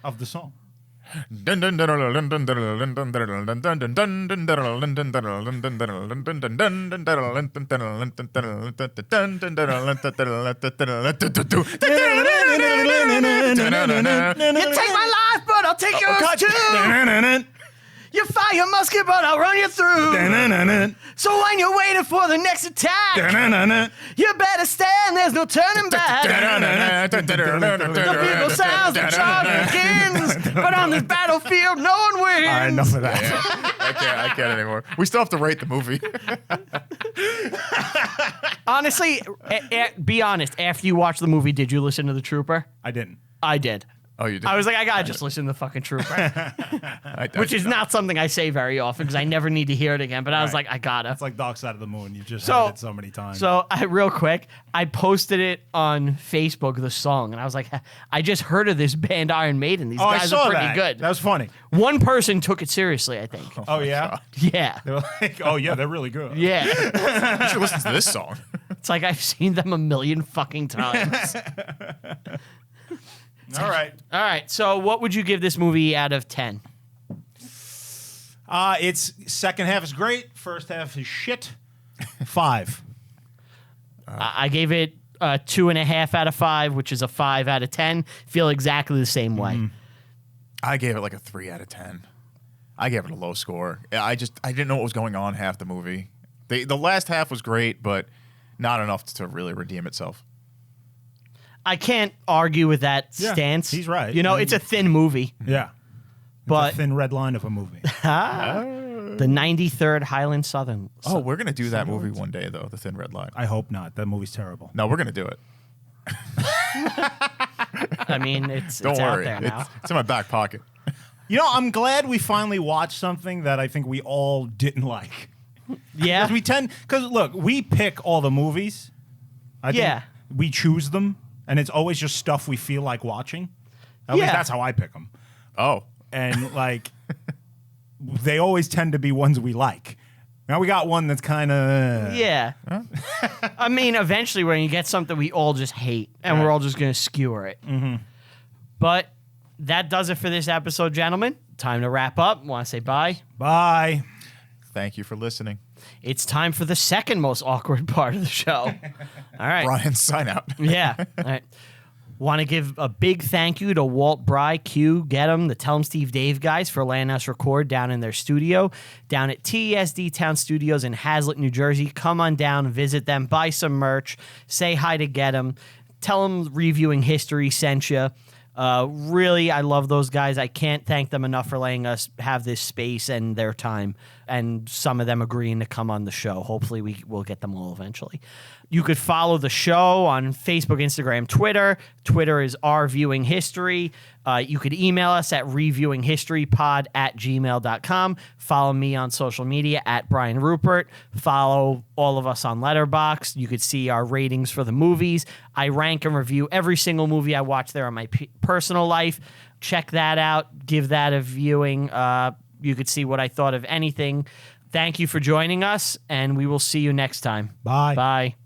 S2: of the song.
S1: You take my life, but I'll take yours too. You fire your musket, but I'll run you through. So when you're waiting for the next attack, you better stand, there's no turning back. The bugle sounds, the charge begins, but on this battlefield, no one wins.
S2: All right, enough of that.
S3: I can't anymore. We still have to rate the movie.
S1: Honestly, be honest, after you watched the movie, did you listen to The Trooper?
S2: I didn't.
S1: I did.
S3: Oh, you did?
S1: I was like, I gotta just listen to the fucking Trooper. Which is not something I say very often because I never need to hear it again. But I was like, I gotta.
S2: It's like Dark Side of the Moon. You've just heard it so many times.
S1: So real quick, I posted it on Facebook, the song, and I was like, I just heard of this band Iron Maiden. These guys are pretty good.
S2: That was funny.
S1: One person took it seriously, I think.
S2: Oh, yeah?
S1: Yeah.
S2: They were like, oh, yeah, they're really good.
S1: Yeah.
S3: You should listen to this song.
S1: It's like I've seen them a million fucking times.
S2: All right.
S1: All right. So what would you give this movie out of 10?
S2: Its second half is great. First half is shit. 5.
S1: I gave it 2.5 out of 5, which is a 5 out of 10. Feel exactly the same way.
S3: I gave it like a 3 out of 10. I gave it a low score. I didn't know what was going on half the movie. The last half was great, but not enough to really redeem itself.
S1: I can't argue with that stance.
S2: He's right.
S1: You know, it's a thin movie.
S2: Yeah.
S1: But
S2: a thin red line of a movie.
S1: The 93rd Highland Southern.
S3: Oh, we're going to do that movie one day, though, The Thin Red Line.
S2: I hope not. That movie's terrible.
S3: No, we're going to do it.
S1: I mean, it's
S3: Don't
S1: out
S3: worry.
S1: there now.
S3: It's in my back pocket.
S2: You know, I'm glad we finally watched something that I think we all didn't like.
S1: Yeah.
S2: Because look, we pick all the movies. I think we choose them, and it's always just stuff we feel like watching. At least that's how I pick them.
S3: Oh.
S2: And like, they always tend to be ones we like. Now we got one that's kind of
S1: Yeah. I mean, eventually when you get something we all just hate, and we're all just going to skewer it. Mm-hmm. But that does it for this episode, gentlemen. Time to wrap up. Want to say bye?
S2: Bye.
S3: Thank you for listening.
S1: It's time for the second most awkward part of the show. All right.
S3: Brian, sign out.
S1: Yeah. All right. Want to give a big thank you to Walt, Bry, Q, Get 'em, the Tell 'em Steve Dave guys for letting us record down in their studio, down at TESD Town Studios in Hazlet, New Jersey. Come on down, visit them, buy some merch, say hi to Get 'em, tell them Reviewing History sent you. Really, I love those guys. I can't thank them enough for letting us have this space and their time, and some of them agreeing to come on the show. Hopefully, we will get them all eventually. You could follow the show on Facebook, Instagram, Twitter. Twitter is Our Viewing History. You could email us at reviewinghistorypod@gmail.com. Follow me on social media at Brian Rupert. Follow all of us on Letterboxd. You could see our ratings for the movies. I rank and review every single movie I watch there on my personal life. Check that out. Give that a viewing. You could see what I thought of anything. Thank you for joining us, and we will see you next time.
S2: Bye.
S1: Bye.